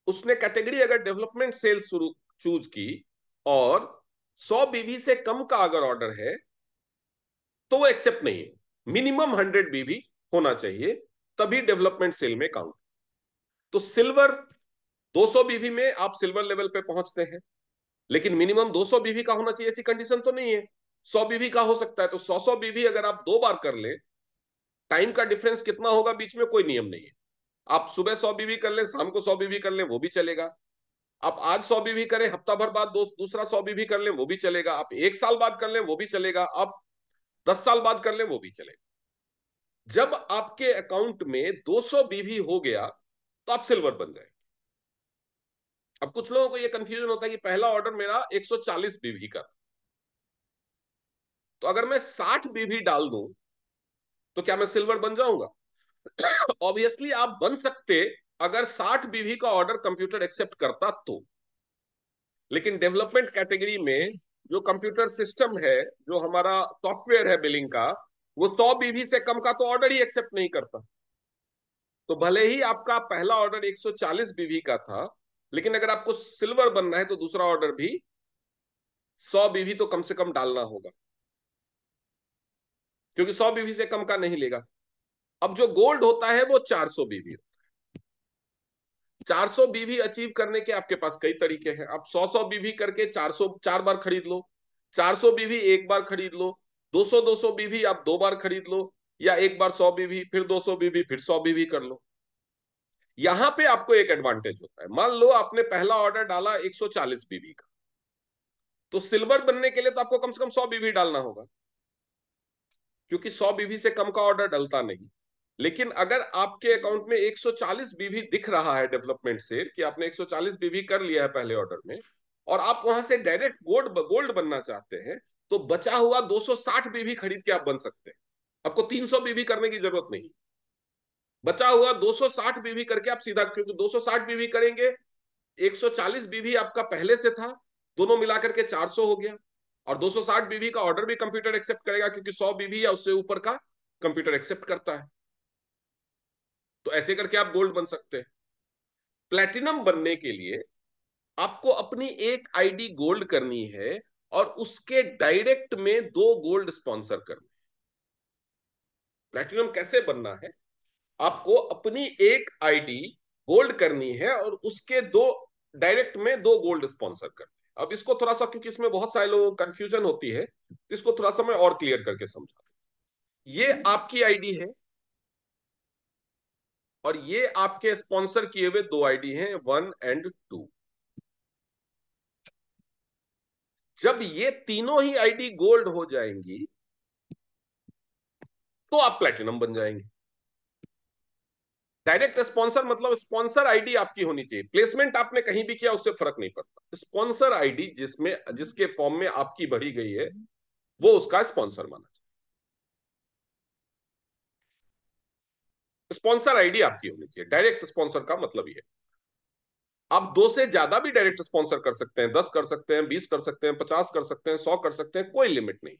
उसने कैटेगरी अगर डेवलपमेंट सेल शुरू चूज की और 100 बीवी से कम का अगर ऑर्डर है तो वो एक्सेप्ट नहीं है। मिनिमम 100 बीवी होना चाहिए, तभी डेवलपमेंट सेल में काउंट। तो सिल्वर 200 बीवी में आप सिल्वर लेवल पे पहुंचते हैं, लेकिन मिनिमम 200 बीवी का होना चाहिए ऐसी कंडीशन तो नहीं है। 100 बीवी का हो सकता है, तो 100 बीवी अगर आप 2 बार कर ले, टाइम का डिफरेंस कितना होगा बीच में कोई नियम नहीं है। आप सुबह 100 बीवी कर ले, शाम को 100 बीवी कर ले, वो भी चलेगा। आप आज 100 बीवी करें, हफ्ता भर बाद दूसरा 100 बीवी कर ले, वो भी चलेगा। आप 1 साल बाद कर ले, वो भी चलेगा। आप 10 साल बाद कर ले, वो भी चलेगा। जब आपके अकाउंट में 200 बीवी हो गया तो आप सिल्वर बन जाए। अब कुछ लोगों को यह कंफ्यूजन होता है कि पहला ऑर्डर मेरा 140 बीवी का था, तो अगर मैं 60 बीवी डाल दूं तो क्या मैं सिल्वर बन जाऊंगा? ऑब्वियसली आप बन सकते, अगर 60 बीवी का ऑर्डर कंप्यूटर एक्सेप्ट करता तो। लेकिन डेवलपमेंट कैटेगरी में जो कंप्यूटर सिस्टम है, जो हमारा सॉफ्टवेयर है बिलिंग का, वो 100 बीवी से कम का तो ऑर्डर ही एक्सेप्ट नहीं करता। तो भले ही आपका पहला ऑर्डर 140 बीवी का था, लेकिन अगर आपको सिल्वर बनना है तो दूसरा ऑर्डर भी 100 बीवी तो कम से कम डालना होगा, क्योंकि 100 बीवी से कम का नहीं लेगा। अब जो गोल्ड होता है वो 400 बीवी। 400 बीवी अचीव करने के आपके पास कई तरीके हैं। आप 100 बीवी करके 400 4 बार खरीद लो, 400 बीवी 1 बार खरीद लो, 200 बीवी आप 2 बार खरीद लो, या एक बार 100 बीवी फिर 200 बीवी फिर 100 बीवी कर लो। यहां पे आपको एक एडवांटेज होता है। मान लो आपने पहला ऑर्डर डाला 140 बीवी का, तो सिल्वर बनने के लिए तो आपको कम से कम 100 बीवी डालना होगा, क्योंकि 100 बीवी से कम का ऑर्डर डलता नहीं। लेकिन अगर आपके अकाउंट में 140 बीवी दिख रहा है डेवलपमेंट से, कि आपने 140 बीवी कर लिया है पहले ऑर्डर में, और आप वहां से डायरेक्ट गोल्ड बनना चाहते हैं, तो बचा हुआ 260 बीवी खरीद के आप बन सकते हैं। आपको 300 बीवी करने की जरूरत नहीं। बचा हुआ 260 बीवी करके आप सीधा, क्योंकि 260 बीवी करेंगे, 140 बीवी आपका पहले से था, दोनों मिलाकर के 400 हो गया। और 260 बीवी का ऑर्डर भी कंप्यूटर एक्सेप्ट करेगा, क्योंकि 100 बीवी या उससे ऊपर का कंप्यूटर एक्सेप्ट करता है। तो ऐसे करके आप गोल्ड बन सकते हैं। प्लेटिनम बनने के लिए आपको अपनी एक आईडी गोल्ड करनी है, और उसके डायरेक्ट में 2 गोल्ड स्पॉन्सर करने। प्लेटिनम कैसे बनना है? आपको अपनी एक आईडी गोल्ड करनी है और उसके डायरेक्ट में 2 गोल्ड स्पॉन्सर करने। अब इसको थोड़ा सा, क्योंकि इसमें बहुत सारे लोगों को कंफ्यूजन होती है, तो इसको थोड़ा सा मैं और क्लियर करके समझा। ये आपकी आईडी है, और ये आपके स्पॉन्सर किए हुए 2 आईडी हैं, 1 और 2। जब ये तीनों ही आईडी गोल्ड हो जाएंगी तो आप प्लेटिनम बन जाएंगे। डायरेक्ट स्पॉन्सर मतलब स्पॉन्सर आईडी आपकी होनी चाहिए। प्लेसमेंट आपने कहीं भी किया उससे फर्क नहीं पड़ता। स्पॉन्सर आईडी जिसमें, जिसके फॉर्म में आपकी भरी गई है, वो उसका स्पॉन्सर माना जाए। स्पॉन्सर आईडी आपकी होनी चाहिए। डायरेक्ट स्पॉन्सर का मतलब ये, आप 2 से ज्यादा भी डायरेक्ट स्पॉन्सर कर सकते हैं, 10 कर सकते हैं, 20 कर सकते हैं, 50 कर सकते हैं, 100 कर सकते हैं, कोई लिमिट नहीं।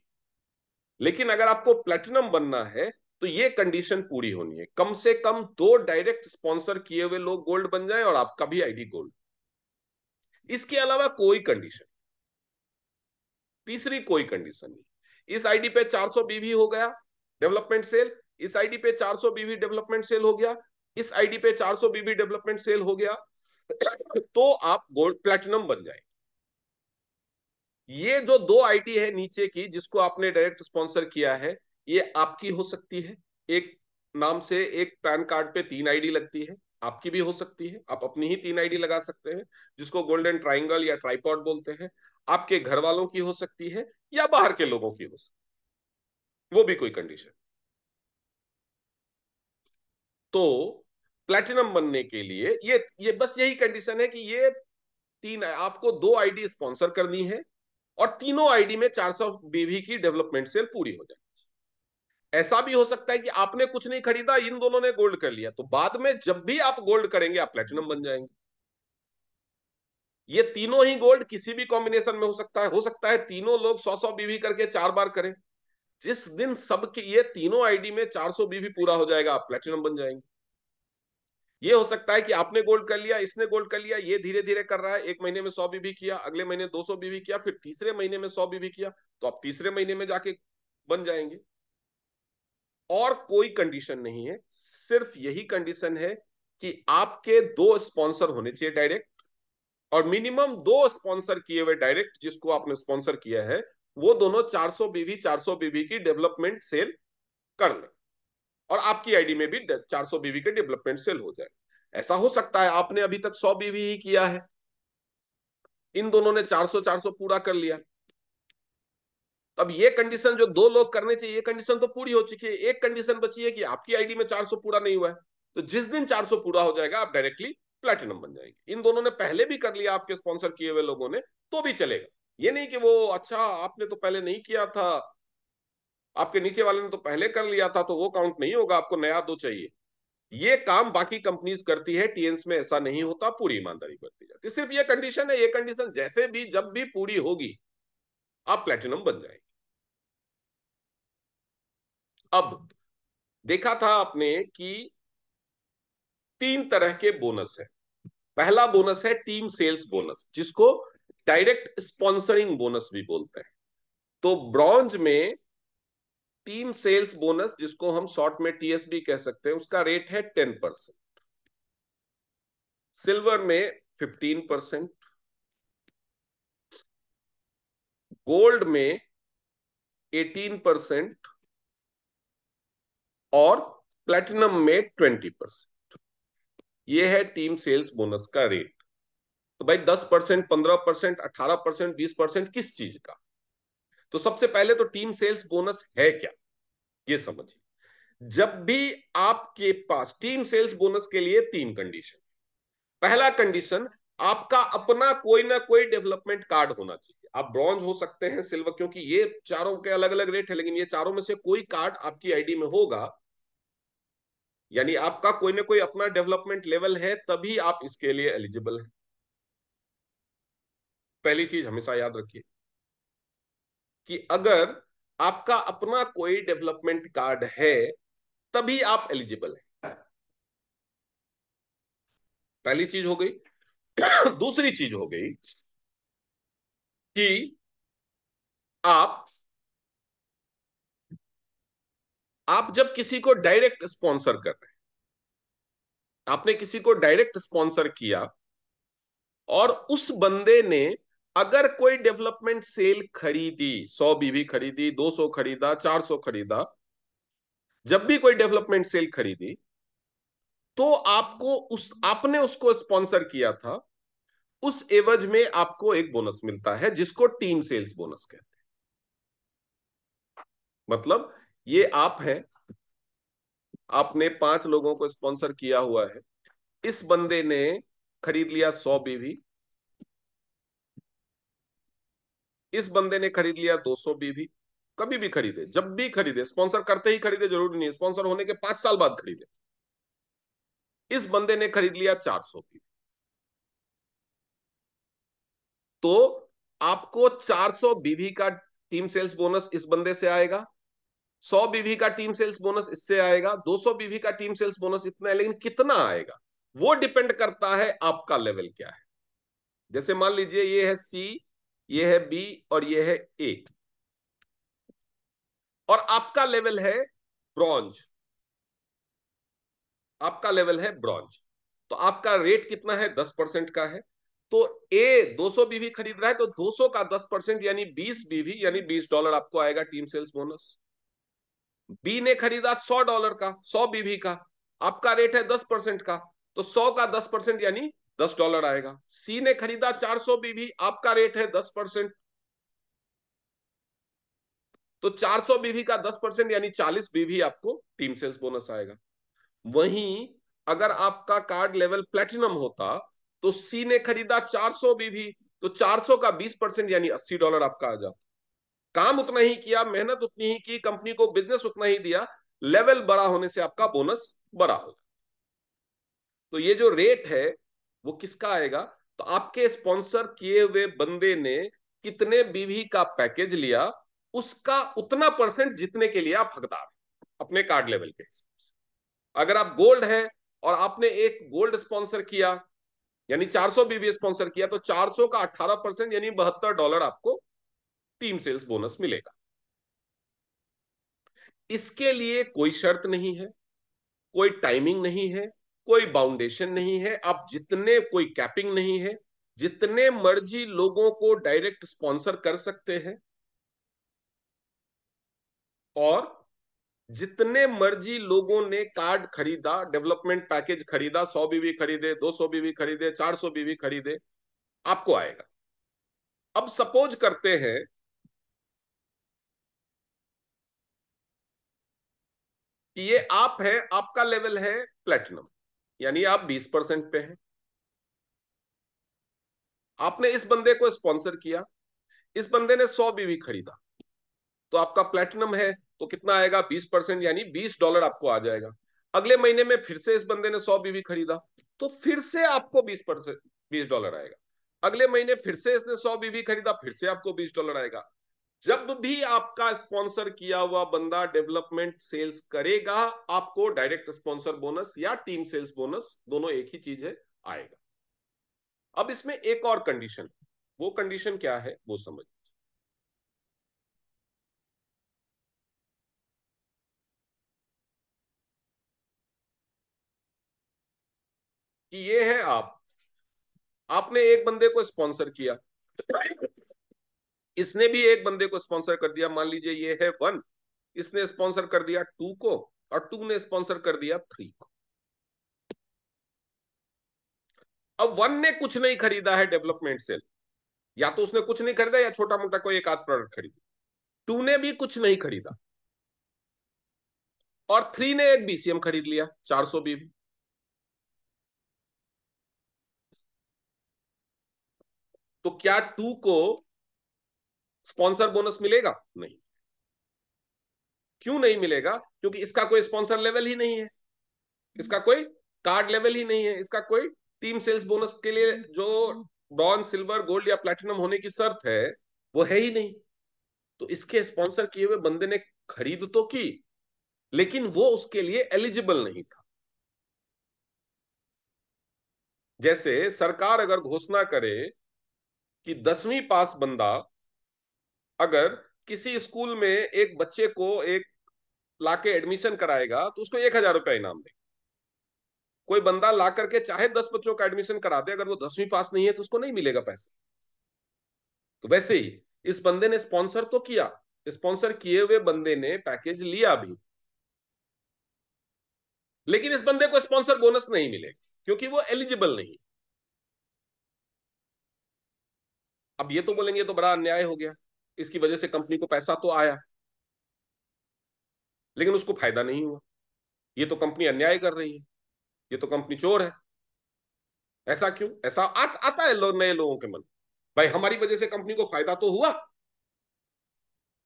लेकिन अगर आपको प्लेटिनम बनना है तो ये कंडीशन पूरी होनी है, कम से कम 2 डायरेक्ट स्पॉन्सर किए हुए लोग गोल्ड बन जाए और आपका भी आईडी गोल्ड। इसके अलावा कोई कंडीशन, तीसरी कोई कंडीशन नहीं। इस आईडी पे 400 बीवी हो गया डेवलपमेंट सेल, इस आईडी पे 400 बीवी डेवलपमेंट सेल हो गया, इस आईडी पे 400 बीवी डेवलपमेंट सेल हो गया, तो आप गोल्ड प्लेटिनम बन जाए। ये जो 2 आईडी है नीचे की, जिसको आपने डायरेक्ट स्पॉन्सर किया है, ये आपकी हो सकती है। एक नाम से, एक पैन कार्ड पे 3 आईडी लगती है, आपकी भी हो सकती है। आप अपनी ही 3 आईडी लगा सकते हैं, जिसको गोल्डन ट्राइंगल या ट्राइपॉड बोलते हैं। आपके घर वालों की हो सकती है, या बाहर के लोगों की हो सकती है, वो भी कोई कंडीशन। तो प्लेटिनम बनने के लिए ये बस यही कंडीशन है कि ये तीन, आपको 2 आईडी स्पॉन्सर करनी है, और तीनों आईडी में 400 बीवी की डेवलपमेंट सेल पूरी हो जाए। ऐसा भी हो सकता है कि आपने कुछ नहीं खरीदा, इन दोनों ने गोल्ड कर लिया, तो बाद में जब भी आप गोल्ड करेंगे आप प्लेटिनम बन जाएंगे। ये तीनों ही गोल्ड किसी भी कॉम्बिनेशन में हो सकता है। हो सकता है तीनों लोग 100 बीवी करके 4 बार करें। जिस दिन सबके ये तीनों आईडी में 400 बीवी पूरा हो जाएगा आप प्लेटिनम बन जाएंगे। ये हो सकता है कि आपने गोल्ड कर लिया, इसने गोल्ड कर लिया, ये धीरे धीरे कर रहा है, एक महीने में 100 बीबी किया, अगले महीने 200 बीबी किया, फिर तीसरे महीने में 100 बीबी किया, तो आप तीसरे महीने में जाके बन जाएंगे। और कोई कंडीशन नहीं है, सिर्फ यही कंडीशन है कि आपके दो स्पॉन्सर होने चाहिए डायरेक्ट, और मिनिमम दो स्पॉन्सर किए हुए डायरेक्ट जिसको आपने स्पॉन्सर किया है, वो दोनों 400 बीबी 400 बीबी की डेवलपमेंट सेल कर ले, और आपकी आईडी में भी 400 बीबी के डेवलपमेंट सेल हो जाए। ऐसा हो सकता है आपने अभी तक 100 बीबी ही किया है, इन दोनों ने 400 400 पूरा कर लिया। अब ये कंडीशन जो दो लोग करने चाहिए, ये कंडीशन तो पूरी हो चुकी है, एक कंडीशन बची है कि आपकी आईडी में 400 पूरा नहीं हुआ है। तो जिस दिन 400 पूरा हो जाएगा आप डायरेक्टली प्लैटिनम बन जाएंगे। इन दोनों ने पहले भी कर लिया, आपके स्पॉन्सर किए हुए लोगों ने, तो भी चलेगा। ये नहीं कि वो अच्छा आपने तो पहले नहीं किया था, आपके नीचे वाले ने तो पहले कर लिया था, तो वो काउंट नहीं होगा, आपको नया दो चाहिए। ये काम बाकी कंपनीज करती है, टीएंस में ऐसा नहीं होता, पूरी ईमानदारी करती जाती है। सिर्फ ये कंडीशन है, ये कंडीशन जैसे भी जब भी पूरी होगी आप प्लेटिनम बन जाएंगे। अब देखा था आपने कि तीन तरह के बोनस है। पहला बोनस है टीम सेल्स बोनस, जिसको डायरेक्ट स्पॉन्सरिंग बोनस भी बोलते हैं। तो ब्रॉन्ज में टीम सेल्स बोनस, जिसको हम शॉर्ट में टीएसबी कह सकते हैं, उसका रेट है 10%। सिल्वर में 15%, गोल्ड में 18%, और प्लेटिनम में 20%। ये है टीम सेल्स बोनस का रेट। तो भाई 10%, 15%, 18%, 20% किस चीज का? तो सबसे पहले तो टीम सेल्स बोनस है क्या, ये समझिए। जब भी आपके पास टीम सेल्स बोनस के लिए तीन कंडीशन। पहला कंडीशन, आपका अपना कोई ना कोई डेवलपमेंट कार्ड होना चाहिए। आप ब्रॉन्ज हो सकते हैं, सिल्वर, क्योंकि ये चारों के अलग अलग रेट है, लेकिन ये चारों में से कोई कार्ड आपकी आईडी में होगा, यानी आपका कोई ना कोई अपना डेवलपमेंट लेवल है, तभी आप इसके लिए एलिजिबल हैं। पहली चीज हमेशा याद रखिए कि अगर आपका अपना कोई डेवलपमेंट कार्ड है तभी आप एलिजिबल हैं। पहली चीज हो गई। दूसरी चीज हो गई कि आप आप जब किसी को डायरेक्ट स्पॉन्सर कर रहे हैं, आपने किसी को डायरेक्ट स्पॉन्सर किया, और उस बंदे ने अगर कोई डेवलपमेंट सेल खरीदी, 100 बीबी खरीदी, 200 खरीदा, 400 खरीदा, जब भी कोई डेवलपमेंट सेल खरीदी, तो आपको उस आपने उसको स्पॉन्सर किया था, उस एवज में आपको एक बोनस मिलता है, जिसको टीम सेल्स बोनस कहते हैं। मतलब ये आप हैं, आपने 5 लोगों को स्पॉन्सर किया हुआ है, इस बंदे ने खरीद लिया 100 बीवी, इस बंदे ने खरीद लिया 200 बीवी। कभी भी खरीदे, जब भी खरीदे, स्पॉन्सर करते ही खरीदे जरूरी नहीं, स्पॉन्सर होने के 5 साल बाद खरीदे। इस बंदे ने खरीद लिया 400 बीवी, तो आपको 400 बीवी का टीम सेल्स बोनस इस बंदे से आएगा, 100 बीवी का टीम सेल्स बोनस इससे आएगा, 200 बीवी का टीम सेल्स बोनस इतना है, लेकिन कितना आएगा वो डिपेंड करता है आपका लेवल क्या है। जैसे मान लीजिए ये है सी, ये है बी, और ये है ए, और आपका लेवल है ब्रॉन्ज, आपका लेवल है ब्रॉन्ज, तो आपका रेट कितना है? 10% का है। तो ए 200 बीवी खरीद रहा है, तो 200 का 10% यानी 20 बीवी, यानी $20 आपको आएगा टीम सेल्स बोनस। बी ने खरीदा $100 का, 100 बीवी का, आपका रेट है 10% का, तो 100 का 10% यानी $10 आएगा। सी ने खरीदा 400 बीवी, आपका रेट है 10%, तो 400 बीवी का 10% यानी 40 बीवी आपको टीम सेल्स बोनस आएगा। वहीं अगर आपका कार्ड लेवल प्लेटिनम होता, तो सी ने खरीदा 400 बीवी, तो 400 का 20% यानी $80 आपका आ जाता। काम उतना ही किया, मेहनत उतनी ही की, कंपनी को बिजनेस उतना ही दिया, लेवल बड़ा होने से आपका बोनस बड़ा हो। तो ये जो रेट है वो किसका आएगा? तो आपके स्पॉन्सर किए हुए बंदे ने कितने बीवी का पैकेज लिया, उसका उतना परसेंट जितने के लिए आप हकदार, अपने कार्ड लेवल के हिसाब से। अगर आप गोल्ड है और आपने एक गोल्ड स्पॉन्सर किया, यानी 400 बीवी स्पॉन्सर किया, तो 400 का 18% यानी $72 आपको टीम सेल्स बोनस मिलेगा। इसके लिए कोई शर्त नहीं है, कोई टाइमिंग नहीं है, कोई बाउंडेशन नहीं है, आप जितने, कोई कैपिंग नहीं है, जितने मर्जी लोगों को डायरेक्ट स्पॉन्सर कर सकते हैं, और जितने मर्जी लोगों ने कार्ड खरीदा, डेवलपमेंट पैकेज खरीदा, 100 बीवी खरीदे, 200 बीवी खरीदे, 400 बीवी खरीदे, आपको आएगा। अब सपोज करते हैं कि ये आप है, आपका लेवल है प्लेटिनम, यानी आप 20% पे हैं। आपने इस बंदे को स्पॉन्सर किया, इस बंदे ने 100 बीवी खरीदा, तो आपका प्लेटिनम है, तो कितना आएगा? 20%, यानी $20 आपको आ जाएगा। अगले महीने में फिर से इस बंदे ने 100 बीवी खरीदा, तो फिर से आपको 20%, $20 आएगा। अगले महीने फिर से इसने 100 बीवी खरीदा, फिर से आपको $20 आएगा। जब भी आपका स्पॉन्सर किया हुआ बंदा डेवलपमेंट सेल्स करेगा, आपको डायरेक्ट स्पॉन्सर बोनस या टीम सेल्स बोनस, दोनों एक ही चीज है, आएगा। अब इसमें एक और कंडीशन, वो कंडीशन क्या है वो समझ। कि ये है आपने एक बंदे को स्पॉन्सर किया, इसने भी एक बंदे को स्पॉन्सर कर दिया, मान लीजिए ये है 1, इसने स्पॉन्सर कर दिया 2 को, और 2 ने स्पॉन्सर कर दिया 3 को। अब 1 ने कुछ नहीं खरीदा है डेवलपमेंट सेल, या तो उसने कुछ नहीं खरीदा या छोटा मोटा कोई एक आध प्रोडक्ट खरीदा। 2 ने भी कुछ नहीं खरीदा, और 3 ने एक बीसीएम खरीद लिया 400 बीवी। तो क्या 2 को स्पॉन्सर बोनस मिलेगा? नहीं। क्यों नहीं मिलेगा? क्योंकि इसका कोई स्पॉन्सर लेवल ही नहीं है, इसका कोई कार्ड लेवल ही नहीं है, इसका कोई टीम सेल्स बोनस के लिए जो ब्रॉन्ज, सिल्वर, गोल्ड या प्लैटिनम होने की शर्त है, वो है ही नहीं। तो इसके स्पॉन्सर किए हुए बंदे ने खरीद तो की, लेकिन वो उसके लिए एलिजिबल नहीं था। जैसे सरकार अगर घोषणा करे कि 10वीं पास बंदा अगर किसी स्कूल में एक बच्चे को एक लाके एडमिशन कराएगा, तो उसको $1000 इनाम दे। कोई बंदा ला करके चाहे 10 बच्चों का एडमिशन करा दे, अगर वो 10वीं पास नहीं है तो उसको नहीं मिलेगा पैसा। तो वैसे ही इस बंदे ने स्पॉन्सर तो किया, स्पॉन्सर किए हुए बंदे ने पैकेज लिया भी, लेकिन इस बंदे को स्पॉन्सर बोनस नहीं मिलेगा क्योंकि वो एलिजिबल नहीं। अब ये तो बोलेंगे, ये तो बड़ा अन्याय हो गया, इसकी वजह से कंपनी को पैसा तो आया लेकिन उसको फायदा नहीं हुआ, ये तो कंपनी अन्याय कर रही है, ये तो कंपनी चोर है। ऐसा क्यों? ऐसा आता है नए लोगों के मन। भाई हमारी वजह से कंपनी को फायदा तो हुआ,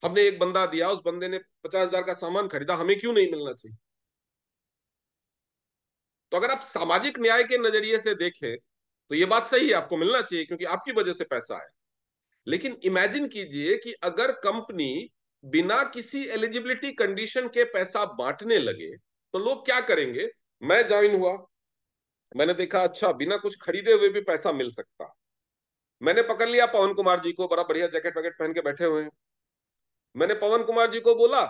हमने एक बंदा दिया, उस बंदे ने 50,000 का सामान खरीदा, हमें क्यों नहीं मिलना चाहिए? तो अगर आप सामाजिक न्याय के नजरिए से देखें तो ये बात सही है, आपको मिलना चाहिए क्योंकि आपकी वजह से पैसा है। लेकिन इमेजिन कीजिए कि अगर कंपनी बिना किसी एलिजिबिलिटी कंडीशन के पैसा बांटने लगे, तो लोग क्या करेंगे? मैं ज्वाइन हुआ, मैंने देखा अच्छा बिना कुछ खरीदे हुए भी पैसा मिल सकता, मैंने पकड़ लिया पवन कुमार जी को, बड़ा बढ़िया जैकेट वैकेट पहन के बैठे हुए हैं। मैंने पवन कुमार जी को बोला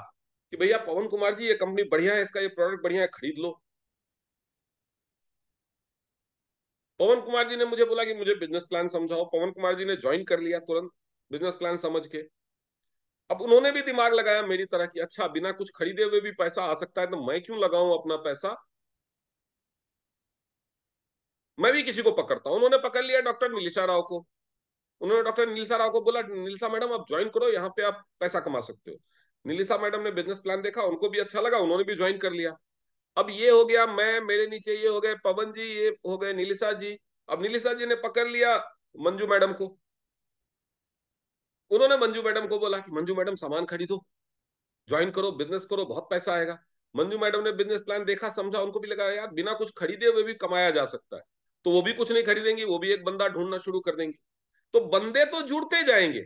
कि भैया पवन कुमार जी, ये कंपनी बढ़िया है, इसका ये प्रोडक्ट बढ़िया है, खरीद लो। पवन कुमार जी ने मुझे बोला कि मुझे बिजनेस प्लान समझाओ। पवन कुमार जी ने ज्वाइन कर लिया तुरंत बिजनेस प्लान समझ के। अब उन्होंने भी दिमाग लगाया मेरी तरह की, अच्छा बिना कुछ खरीदे हुए भी पैसा आ सकता है, तो मैं क्यों लगाऊं अपना पैसा, मैं भी किसी को पकड़ता हूं। उन्होंने पकड़ लिया डॉक्टर नीलिशा राव को। उन्होंने डॉक्टर नीलिशा राव को बोला, नीलिशा मैडम आप ज्वाइन करो, यहाँ पे आप पैसा कमा सकते हो। नीलिशा मैडम ने बिजनेस प्लान देखा, उनको भी अच्छा लगा, उन्होंने भी ज्वाइन कर लिया। अब ये हो गया मैं, मेरे नीचे ये हो गए पवन जी, ये हो गए नीलिशा जी। अब नीलिशा जी ने पकड़ लिया मंजू मैडम को। उन्होंने मंजू मैडम को बोला कि मंजू मैडम सामान खरीदो, ज्वाइन करो, बिजनेस करो, बहुत पैसा आएगा। मंजू मैडम ने बिजनेस प्लान देखा, समझा, उनको भी लगा यार बिना कुछ खरीदे हुए भी कमाया जा सकता है। तो वो भी कुछ नहीं खरीदेंगी, वो भी एक बंदा ढूंढना शुरू कर देंगे। तो बंदे तो जुड़ते जाएंगे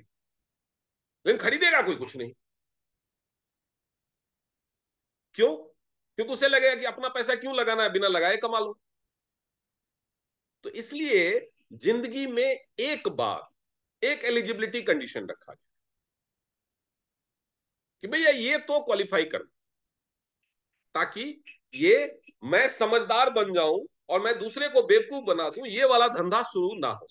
लेकिन खरीदेगा कोई कुछ नहीं। क्यों? क्योंकि उसे लगेगा कि अपना पैसा क्यों लगाना है, बिना लगाए कमा लो। तो इसलिए जिंदगी में एक बार एक एलिजिबिलिटी कंडीशन रखा गया कि भैया ये तो क्वालिफाई कर, ताकि ये मैं समझदार बन जाऊं और मैं दूसरे को बेवकूफ बना दूं, ये वाला धंधा शुरू ना हो।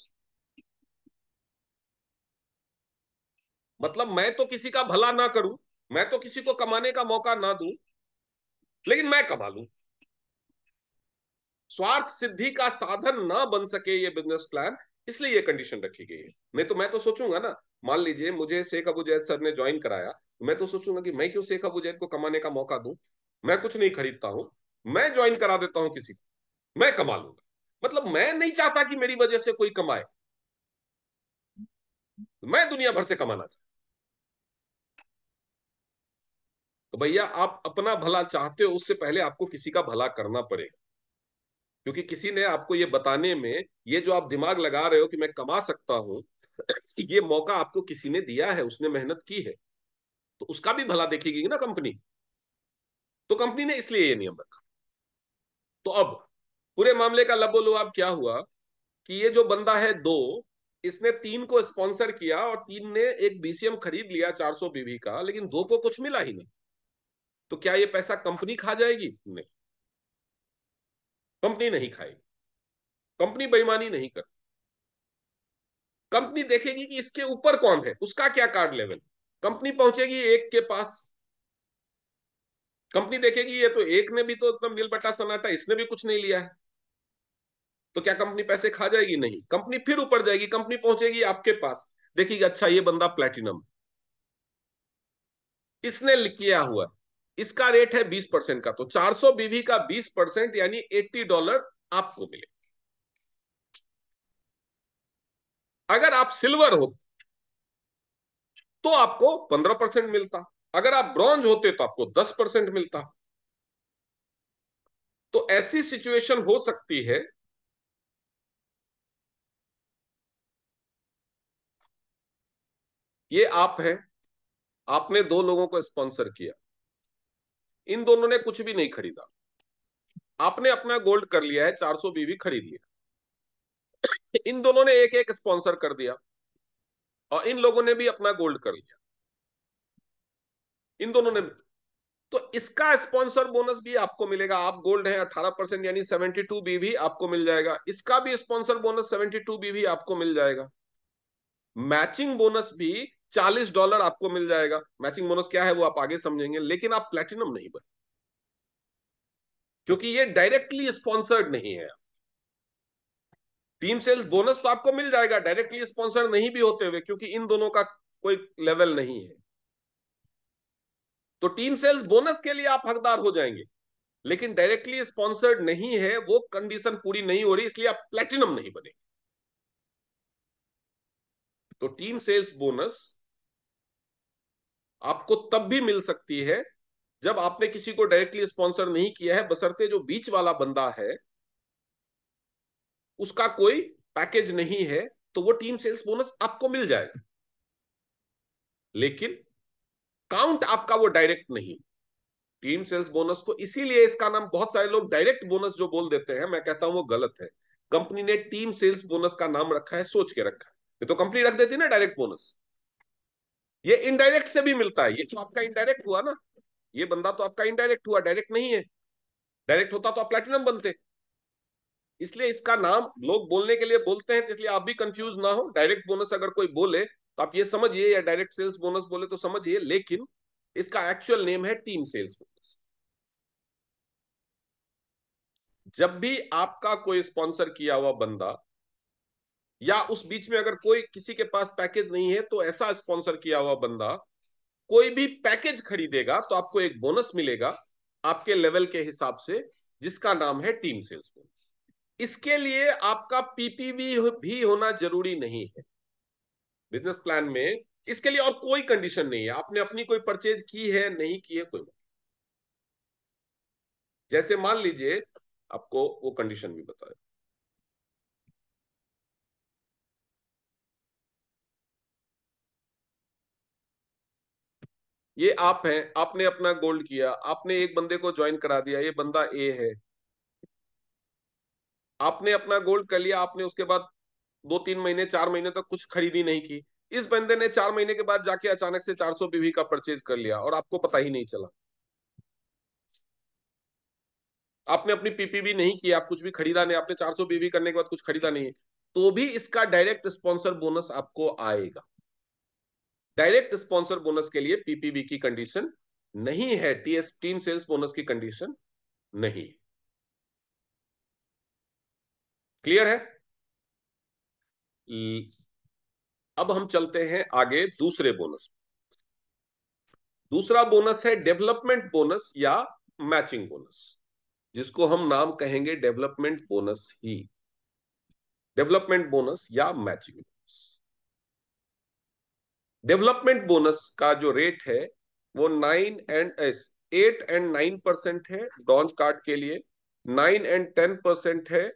मतलब मैं तो किसी का भला ना करूं, मैं तो किसी को कमाने का मौका ना दूं, लेकिन मैं कमा लूं। स्वार्थ सिद्धि का साधन ना बन सके ये बिजनेस प्लान, इसलिए ये कंडीशन रखी गई है। नहीं तो मैं तो सोचूंगा ना, मान लीजिए मुझे शेख अबू जैद सर ने ज्वाइन कराया, मैं तो सोचूंगा कि मैं क्यों शेख अबू जैद को कमाने का मौका दूं, मैं कुछ नहीं खरीदता हूं, मैं ज्वाइन करा देता हूं किसी को, मैं कमा लूंगा। मतलब मैं नहीं चाहता कि मेरी वजह से कोई कमाए, मैं दुनिया भर से कमाना चाहता। तो भैया आप अपना भला चाहते हो, उससे पहले आपको किसी का भला करना पड़ेगा, क्योंकि किसी ने आपको ये बताने में, ये जो आप दिमाग लगा रहे हो कि मैं कमा सकता हूं, ये मौका आपको किसी ने दिया है, उसने मेहनत की है, तो उसका भी भला देखेगी ना कंपनी। तो कंपनी ने इसलिए ये नियम रखा। तो अब पूरे मामले का लबोलुआब क्या हुआ कि ये जो बंदा है दो, इसने तीन को स्पॉन्सर किया और तीन ने एक बीसीएम खरीद लिया 400 बीवी का, लेकिन दो को कुछ मिला ही नहीं। तो क्या ये पैसा कंपनी खा जाएगी? नहीं, कंपनी नहीं खाएगी। कंपनी बेईमानी नहीं करती। कंपनी देखेगी कि इसके ऊपर कौन है, उसका क्या कार्ड लेवल। कंपनी पहुंचेगी एक के पास, कंपनी देखेगी ये तो एक ने भी तो एकदम नील बटा सन्नाटा, इसने भी कुछ नहीं लिया है, तो क्या कंपनी पैसे खा जाएगी? नहीं, कंपनी फिर ऊपर जाएगी, कंपनी पहुंचेगी आपके पास, देखिए अच्छा ये बंदा प्लेटिनम, इसने किया हुआ, इसका रेट है 20% का, तो 400 बीवी का 20% यानी $80 आपको मिले। अगर आप सिल्वर हो तो आपको 15% मिलता, अगर आप ब्रॉन्ज होते तो आपको 10% मिलता। तो ऐसी सिचुएशन हो सकती है, ये आप हैं, आपने दो लोगों को स्पॉन्सर किया, इन दोनों ने कुछ भी नहीं खरीदा, आपने अपना गोल्ड कर लिया है, 400 बीवी खरीद लिया, इन दोनों ने एक एक स्पॉन्सर कर दिया और इन लोगों ने भी अपना गोल्ड कर लिया, इन दोनों ने। तो इसका स्पॉन्सर बोनस भी आपको मिलेगा, आप गोल्ड है 18% यानी 72 बीवी आपको मिल जाएगा, इसका भी स्पॉन्सर बोनस 72 बीवी आपको मिल जाएगा। मैचिंग बोनस भी $40 आपको मिल जाएगा। मैचिंग बोनस क्या है वो आप आगे समझेंगे, लेकिन आप प्लेटिनम नहीं बने, क्योंकि ये डायरेक्टली स्पॉन्सर्ड नहीं है। टीम सेल्स बोनस तो आपको मिल जाएगा डायरेक्टली स्पॉन्सर नहीं भी होते हुए, क्योंकि इन दोनों का कोई लेवल नहीं है। तो टीम सेल्स बोनस के लिए आप हकदार हो जाएंगे, लेकिन डायरेक्टली स्पॉन्सर्ड नहीं है, वो कंडीशन पूरी नहीं हो रही, इसलिए आप प्लेटिनम नहीं बने। तो टीम सेल्स बोनस आपको तब भी मिल सकती है जब आपने किसी को डायरेक्टली स्पॉन्सर नहीं किया है, बशर्ते जो बीच वाला बंदा है उसका कोई पैकेज नहीं है, तो वो टीम सेल्स बोनस आपको मिल जाएगा, लेकिन काउंट आपका वो डायरेक्ट नहीं। टीम सेल्स बोनस को इसीलिए इसका नाम, बहुत सारे लोग डायरेक्ट बोनस जो बोल देते हैं, मैं कहता हूं वो गलत है। कंपनी ने टीम सेल्स बोनस का नाम रखा है, सोच के रखा है। ये तो कंपनी रख देती ना डायरेक्ट बोनस, ये इनडायरेक्ट से भी मिलता है, ये तो आपका इनडायरेक्ट हुआ ना, ये बंदा तो आपका इनडायरेक्ट हुआ, डायरेक्ट नहीं है। डायरेक्ट होता तो आप प्लेटिनम बनते। इसलिए इसका नाम लोग बोलने के लिए बोलते हैं, तो इसलिए आप भी कंफ्यूज ना हो। डायरेक्ट बोनस अगर कोई बोले तो आप ये समझिए, या डायरेक्ट सेल्स बोनस बोले तो समझिए, लेकिन इसका एक्चुअल नेम है टीम सेल्स बोनस। जब भी आपका कोई स्पॉन्सर किया हुआ बंदा, या उस बीच में अगर कोई किसी के पास पैकेज नहीं है, तो ऐसा स्पॉन्सर किया हुआ बंदा कोई भी पैकेज खरीदेगा तो आपको एक बोनस मिलेगा आपके लेवल के हिसाब से, जिसका नाम है टीम सेल्स बोनस। इसके लिए आपका पीपीवी भी होना जरूरी नहीं है बिजनेस प्लान में। इसके लिए और कोई कंडीशन नहीं है, आपने अपनी कोई परचेज की है नहीं की है, कोई, जैसे मान लीजिए आपको वो कंडीशन भी बताए। ये आप हैं, आपने अपना गोल्ड किया, आपने एक बंदे को ज्वाइन करा दिया, ये बंदा ए है, आपने अपना गोल्ड कर लिया, आपने उसके बाद 2-3 महीने 4 महीने तक कुछ खरीदी नहीं की। इस बंदे ने 4 महीने के बाद जाके अचानक से 400 बीवी का परचेज कर लिया और आपको पता ही नहीं चला। आपने अपनी पीपीबी नहीं किया, आप कुछ भी खरीदा नहीं, आपने 400 बीवी करने के बाद कुछ खरीदा नहीं है, तो भी इसका डायरेक्ट स्पॉन्सर बोनस आपको आएगा। डायरेक्ट स्पॉन्सर बोनस के लिए पीपीबी की कंडीशन नहीं है, टीएस टीम सेल्स बोनस की कंडीशन नहीं। क्लियर है? अब हम चलते हैं आगे दूसरे बोनस। दूसरा बोनस है डेवलपमेंट बोनस या मैचिंग बोनस, जिसको हम नाम कहेंगे डेवलपमेंट बोनस ही, डेवलपमेंट बोनस या मैचिंग बोनस। डेवलपमेंट बोनस का जो रेट है वो 8 एंड 9% है ब्रॉन्ज कार्ड के लिए, 9 एंड 10% है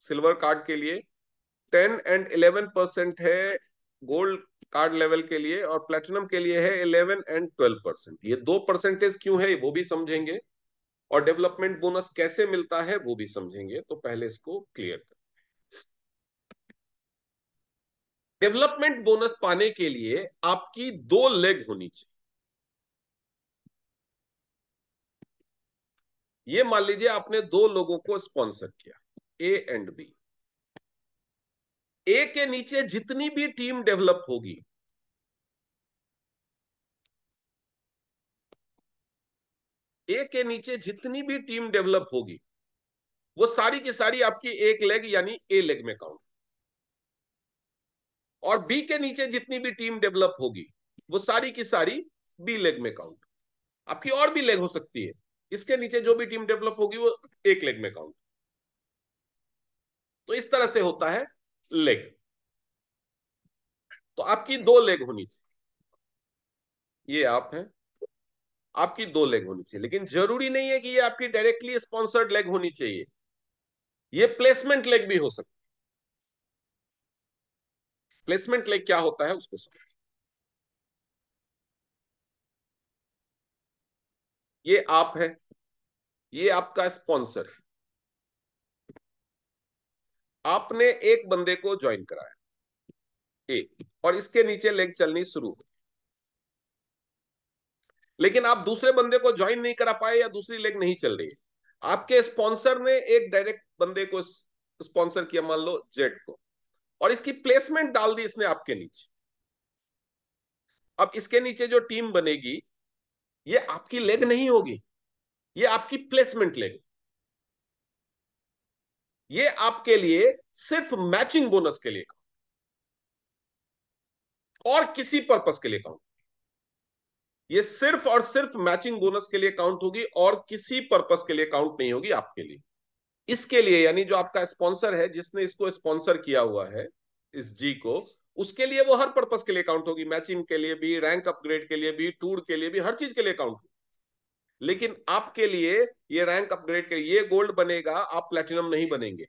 सिल्वर कार्ड के लिए, 10 एंड 11% है गोल्ड कार्ड लेवल के लिए, और प्लेटिनम के लिए है 11 एंड 12%। ये 2% क्यों है वो भी समझेंगे, और डेवलपमेंट बोनस कैसे मिलता है वो भी समझेंगे। तो पहले इसको क्लियर कर, डेवलपमेंट बोनस पाने के लिए आपकी 2 लेग होनी चाहिए। ये मान लीजिए आपने 2 लोगों को स्पॉन्सर किया, ए एंड बी। ए के नीचे जितनी भी टीम डेवलप होगी, ए के नीचे जितनी भी टीम डेवलप होगी, वो सारी की सारी आपकी एक लेग यानी ए लेग में काउंट। और बी के नीचे जितनी भी टीम डेवलप होगी, वो सारी की सारी बी लेग में काउंट। आपकी और भी लेग हो सकती है, इसके नीचे जो भी टीम डेवलप होगी वो एक लेग में काउंट। तो इस तरह से होता है लेग। तो आपकी 2 लेग होनी चाहिए, ये आप हैं, आपकी 2 लेग होनी चाहिए, लेकिन जरूरी नहीं है कि ये आपकी डायरेक्टली स्पॉन्सर्ड लेग होनी चाहिए, ये प्लेसमेंट लेग भी हो सकती है। प्लेसमेंट लेग क्या होता है उसको समझ। ये आप है, ये आपका स्पॉन्सर है, आपने एक बंदे को ज्वाइन कराया ए, और इसके नीचे लेग चलनी शुरू हो, लेकिन आप दूसरे बंदे को ज्वाइन नहीं करा पाए या दूसरी लेग नहीं चल रही है। आपके स्पॉन्सर ने एक डायरेक्ट बंदे को स्पॉन्सर किया, मान लो जेड को, और इसकी प्लेसमेंट डाल दी इसने आपके नीचे। अब इसके नीचे जो टीम बनेगी ये आपकी लेग नहीं होगी, ये आपकी प्लेसमेंट लेग। ये आपके लिए सिर्फ मैचिंग बोनस के लिए और किसी पर्पस के लिए काउंट, ये सिर्फ और सिर्फ मैचिंग बोनस के लिए काउंट होगी और किसी पर्पस के लिए काउंट नहीं होगी आपके लिए। इसके लिए यानी जो आपका स्पॉन्सर है जिसने इसको स्पॉन्सर किया हुआ है इस जी को, उसके लिए वो हर पर्पस के लिए काउंट होगी, मैचिंग के लिए भी, रैंक अपग्रेड के लिए भी, टूर के लिए भी, हर चीज के लिए काउंट होगी। लेकिन आपके लिए ये रैंक अपग्रेड के लिए, ये गोल्ड बनेगा आप प्लेटिनम नहीं बनेंगे,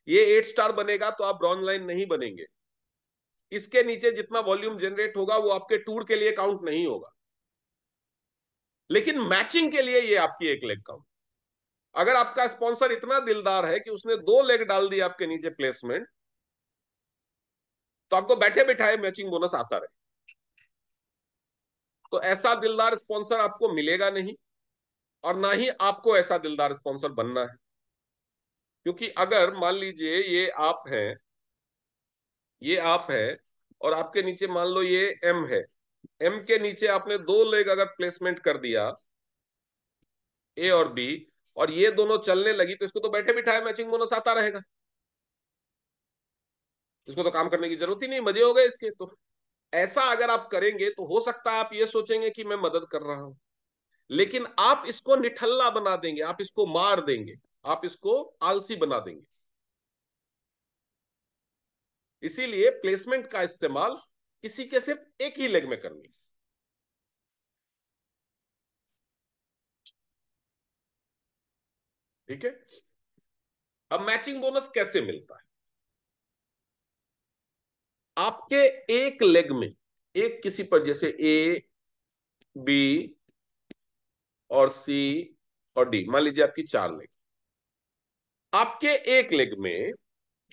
ये 8 स्टार बनेगा तो आप ब्रॉन्ज लाइन नहीं बनेंगे, इसके नीचे जितना वॉल्यूम जनरेट होगा वो आपके टूर के लिए काउंट नहीं होगा, लेकिन मैचिंग के लिए ये आपकी एक लेग काउंट। अगर आपका स्पॉन्सर इतना दिलदार है कि उसने 2 लेग डाल दी आपके नीचे प्लेसमेंट, तो आपको बैठे बिठाए मैचिंग बोनस आता रहे। तो ऐसा दिलदार स्पॉन्सर आपको मिलेगा नहीं, और ना ही आपको ऐसा दिलदार स्पॉन्सर बनना है। क्योंकि अगर मान लीजिए ये आप है और आपके नीचे मान लो ये एम है, एम के नीचे आपने 2 लेग अगर प्लेसमेंट कर दिया ए और बी, और ये दोनों चलने लगी, तो इसको तो बैठे बिठाए मैचिंग बोनस आता रहेगा, इसको तो काम करने की जरूरत ही नहीं, मजे हो गए इसके। तो ऐसा अगर आप करेंगे तो हो सकता है आप ये सोचेंगे कि मैं मदद कर रहा हूं, लेकिन आप इसको निठल्ला बना देंगे, आप इसको मार देंगे, आप इसको आलसी बना देंगे। इसीलिए प्लेसमेंट का इस्तेमाल किसी के सिर्फ एक ही लेग में करनी। ठीक है? अब मैचिंग बोनस कैसे मिलता है? आपके एक लेग में, एक किसी पर, जैसे ए बी और सी और डी, मान लीजिए आपकी 4 लेग। आपके एक लेग में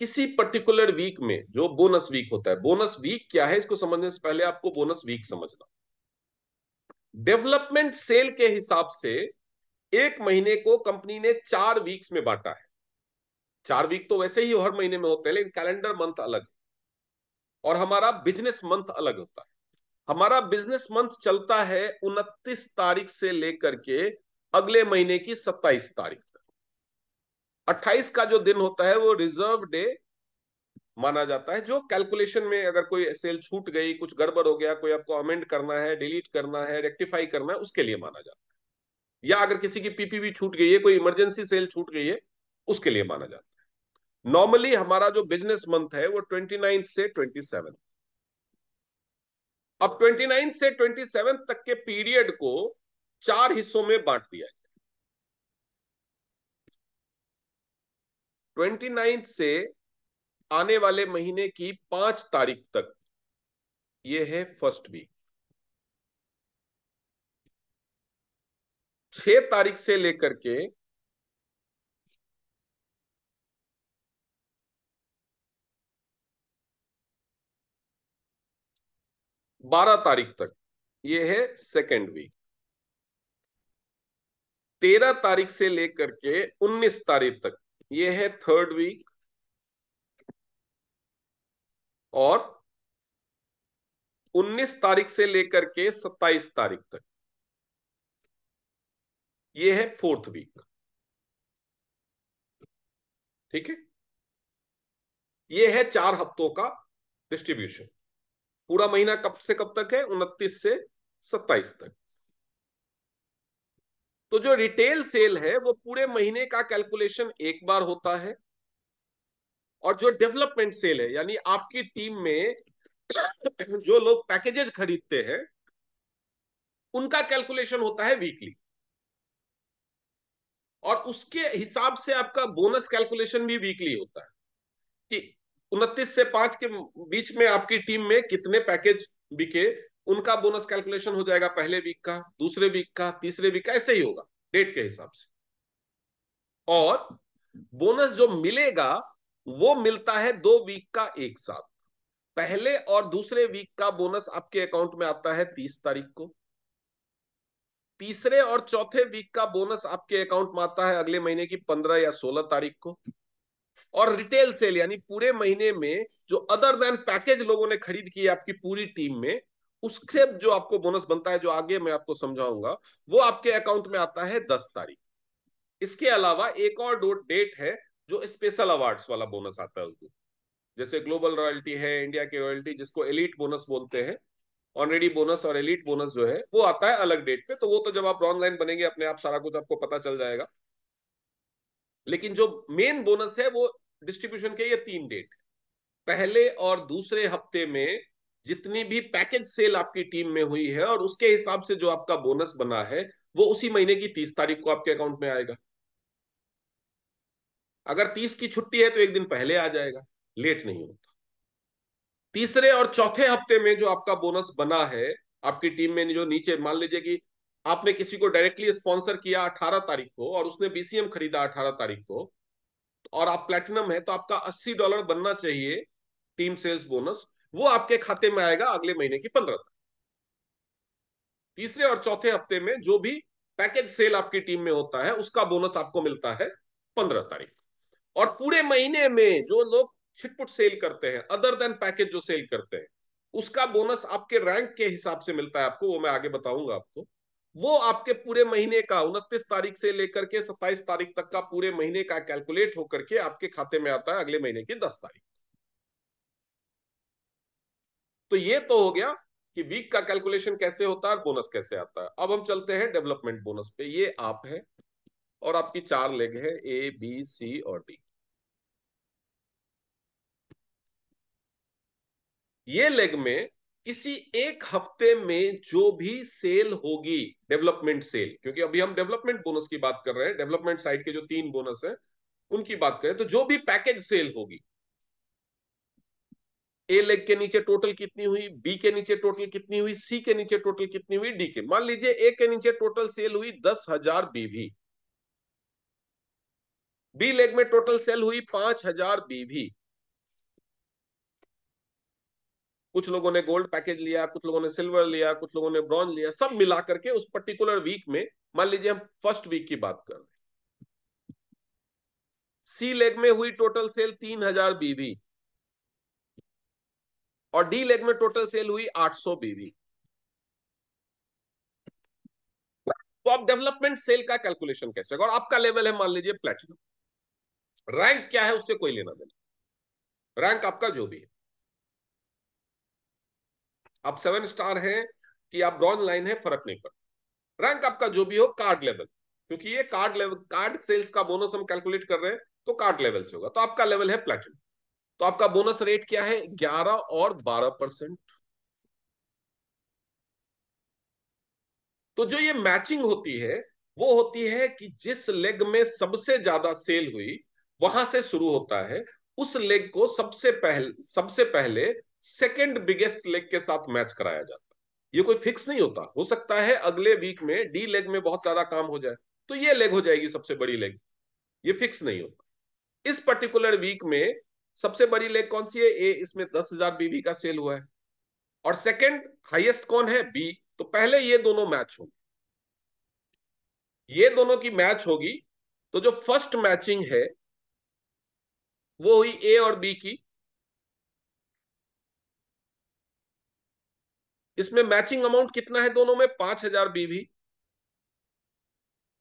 किसी पर्टिकुलर वीक में जो बोनस वीक होता है, बोनस वीक क्या है इसको समझने से पहले आपको बोनस वीक समझना। डेवलपमेंट सेल के हिसाब से एक महीने को कंपनी ने 4 वीक्स में बांटा है। 4 वीक तो वैसे ही हर महीने में होते हैं, लेकिन कैलेंडर मंथ अलग है और हमारा बिजनेस मंथ अलग होता है। हमारा बिजनेस मंथ चलता है 29 तारीख से लेकर के अगले महीने की 27 तारीख तक। 28 का जो दिन होता है वो रिजर्व डे माना जाता है, जो कैलकुलेशन में अगर कोई सेल छूट गई, कुछ गड़बड़ हो गया, कोई आपको अमेंड करना है, डिलीट करना है, रेक्टिफाई करना है, उसके लिए माना जाता है। या अगर किसी की पीपीवी छूट गई है, कोई इमरजेंसी सेल छूट गई है, उसके लिए माना जाता है। नॉर्मली हमारा जो बिजनेस मंथ है वो 29 से 27। अब 29 से 27 तक के पीरियड को 4 हिस्सों में बांट दिया है। 29 से आने वाले महीने की 5 तारीख तक ये है फर्स्ट वीक। 6 तारीख से लेकर के 12 तारीख तक ये है सेकेंड वीक। 13 तारीख से लेकर के 19 तारीख तक ये है थर्ड वीक। और 19 तारीख से लेकर के 27 तारीख तक ये है फोर्थ वीक। ठीक है, ये है 4 हफ्तों का डिस्ट्रीब्यूशन। पूरा महीना कब से कब तक है? 29 से 27 तक। तो जो रिटेल सेल है वो पूरे महीने का कैलकुलेशन एक बार होता है, और जो डेवलपमेंट सेल है यानी आपकी टीम में जो लोग पैकेजेस खरीदते हैं उनका कैलकुलेशन होता है वीकली। और उसके हिसाब से आपका बोनस कैलकुलेशन भी वीकली होता है कि 29 से 5 के बीच में आपकी टीम में कितने पैकेज बिके, उनका बोनस कैलकुलेशन हो जाएगा पहले वीक का, दूसरे वीक का, तीसरे वीक का, ऐसे ही होगा डेट के हिसाब से। और बोनस जो मिलेगा वो मिलता है 2 वीक का एक साथ। पहले और दूसरे वीक का बोनस आपके अकाउंट में आता है 30 तारीख को। तीसरे और चौथे वीक का बोनस आपके अकाउंट में आता है अगले महीने की 15 या 16 तारीख को। और रिटेल सेल यानी पूरे महीने में जो अदर देन पैकेज लोगों ने खरीद की है आपकी पूरी टीम में, उससे जो आपको बोनस बनता है, जो आगे मैं आपको समझाऊंगा, वो आपके अकाउंट में आता है 10 तारीख। इसके अलावा एक और डेट है जो स्पेशल अवार्ड्स वाला बोनस आता है उस दिन। जैसे ग्लोबल रॉयल्टी है, इंडिया की रॉयल्टी जिसको एलीट बोनस बोलते हैं, ऑनरेडी बोनस और एलीट बोनस जो है वो आता है अलग डेट पे। तो वो तो जब आप ऑनलाइन बनेंगे अपने आप सारा कुछ आपको पता चल जाएगा। लेकिन जो मेन बोनस है वो डिस्ट्रीब्यूशन के ये 3 डेट है। पहले और दूसरे हफ्ते में जितनी भी पैकेज सेल आपकी टीम में हुई है और उसके हिसाब से जो आपका बोनस बना है वो उसी महीने की 30 तारीख को आपके अकाउंट में आएगा। अगर 30 की छुट्टी है तो एक दिन पहले आ जाएगा, लेट नहीं होता। तीसरे और चौथे हफ्ते में जो आपका बोनस बना है आपकी टीम में, जो नीचे मान लीजिए कि आपने किसी को डायरेक्टली स्पॉन्सर किया 18 तारीख को और उसने बीसीएम खरीदा 18 तारीख को, और आप प्लेटिनम है तो आपका $80 बनना चाहिए टीम सेल्स बोनस, वो आपके खाते में आएगा अगले महीने की 15 तारीख। तीसरे और चौथे हफ्ते में जो भी पैकेज सेल आपकी टीम में होता है उसका बोनस आपको मिलता है 15 तारीख। और पूरे महीने में जो लोग छिटपुट सेल करते हैं, अदर देन पैकेज जो सेल करते हैं, उसका बोनस आपके रैंक के हिसाब से मिलता है आपको, वो मैं आगे बताऊंगा आपको। वो आपके पूरे महीने का 29 तारीख से लेकर के 27 तारीख तक का पूरे महीने का कैलकुलेट होकर के आपके खाते में आता है अगले महीने की 10 तारीख। तो ये तो हो गया कि वीक का कैलकुलेशन कैसे होता है और बोनस कैसे आता है। अब हम चलते हैं डेवलपमेंट बोनस पे। ये आप है और आपकी 4 लेग है, ए बी सी और डी। ये लेग में किसी एक हफ्ते में जो भी सेल होगी, डेवलपमेंट सेल, क्योंकि अभी हम डेवलपमेंट बोनस की बात कर रहे हैं, डेवलपमेंट साइड के जो 3 बोनस है उनकी बात करें, तो जो भी पैकेज सेल होगी ए लेग के नीचे टोटल कितनी हुई, बी के नीचे टोटल कितनी हुई, सी के नीचे टोटल कितनी हुई, डी के। मान लीजिए ए के नीचे टोटल सेल हुई 10,000 बीवी, बी लेग में टोटल सेल हुई 5,000 बीवी। कुछ लोगों ने गोल्ड पैकेज लिया, कुछ लोगों ने सिल्वर लिया, कुछ लोगों ने ब्रॉन्ज लिया, सब मिला करके उस पर्टिकुलर वीक में, मान लीजिए हम फर्स्ट वीक की बात कर रहे हैं, सी लेग में हुई टोटल सेल 3,000 बीवी और डी लेग में टोटल सेल हुई 800 बीवी। तो आप डेवलपमेंट सेल का कैलकुलेशन कैसे होगा, और आपका लेवल है मान लीजिए प्लेटिनम, रैंक क्या है उससे कोई लेना देना, रैंक आपका जो भी है, आप 7 स्टार हैं कि आप ब्रॉन्ज लाइन है फर्क नहीं पड़ता, रैंक आपका जो भी हो कार्ड लेवल, क्योंकि ये कार्ड लेवल, कार्ड सेल्स का बोनस हम कैलकुलेट कर रहे हैं तो कार्ड लेवल से होगा, तो आपका लेवल है प्लेटिनम। तो आपका बोनस रेट क्या है, 11 और 12%। तो जो ये मैचिंग होती है वो होती है कि जिस लेग में सबसे ज्यादा सेल हुई वहां से शुरू होता है, उस लेग को सबसे पहले सेकंड बिगेस्ट लेग के साथ मैच कराया जाता है। ये कोई फिक्स नहीं होता, हो सकता है अगले वीक में डी लेग में बहुत ज्यादा काम हो जाए तो ये लेग हो जाएगी सबसे बड़ी लेग, ये फिक्स नहीं होता। इस पर्टिकुलर वीक में सबसे बड़ी लेग कौन सी है, ए, इसमें 10,000 बीवी का सेल हुआ है, और सेकंड हाईएस्ट कौन है, बी। तो पहले ये दोनों मैच होंगे, ये दोनों की मैच होगी, तो जो फर्स्ट मैचिंग है वो हुई ए और बी की। इसमें मैचिंग अमाउंट कितना है दोनों में, 5,000 बीवी।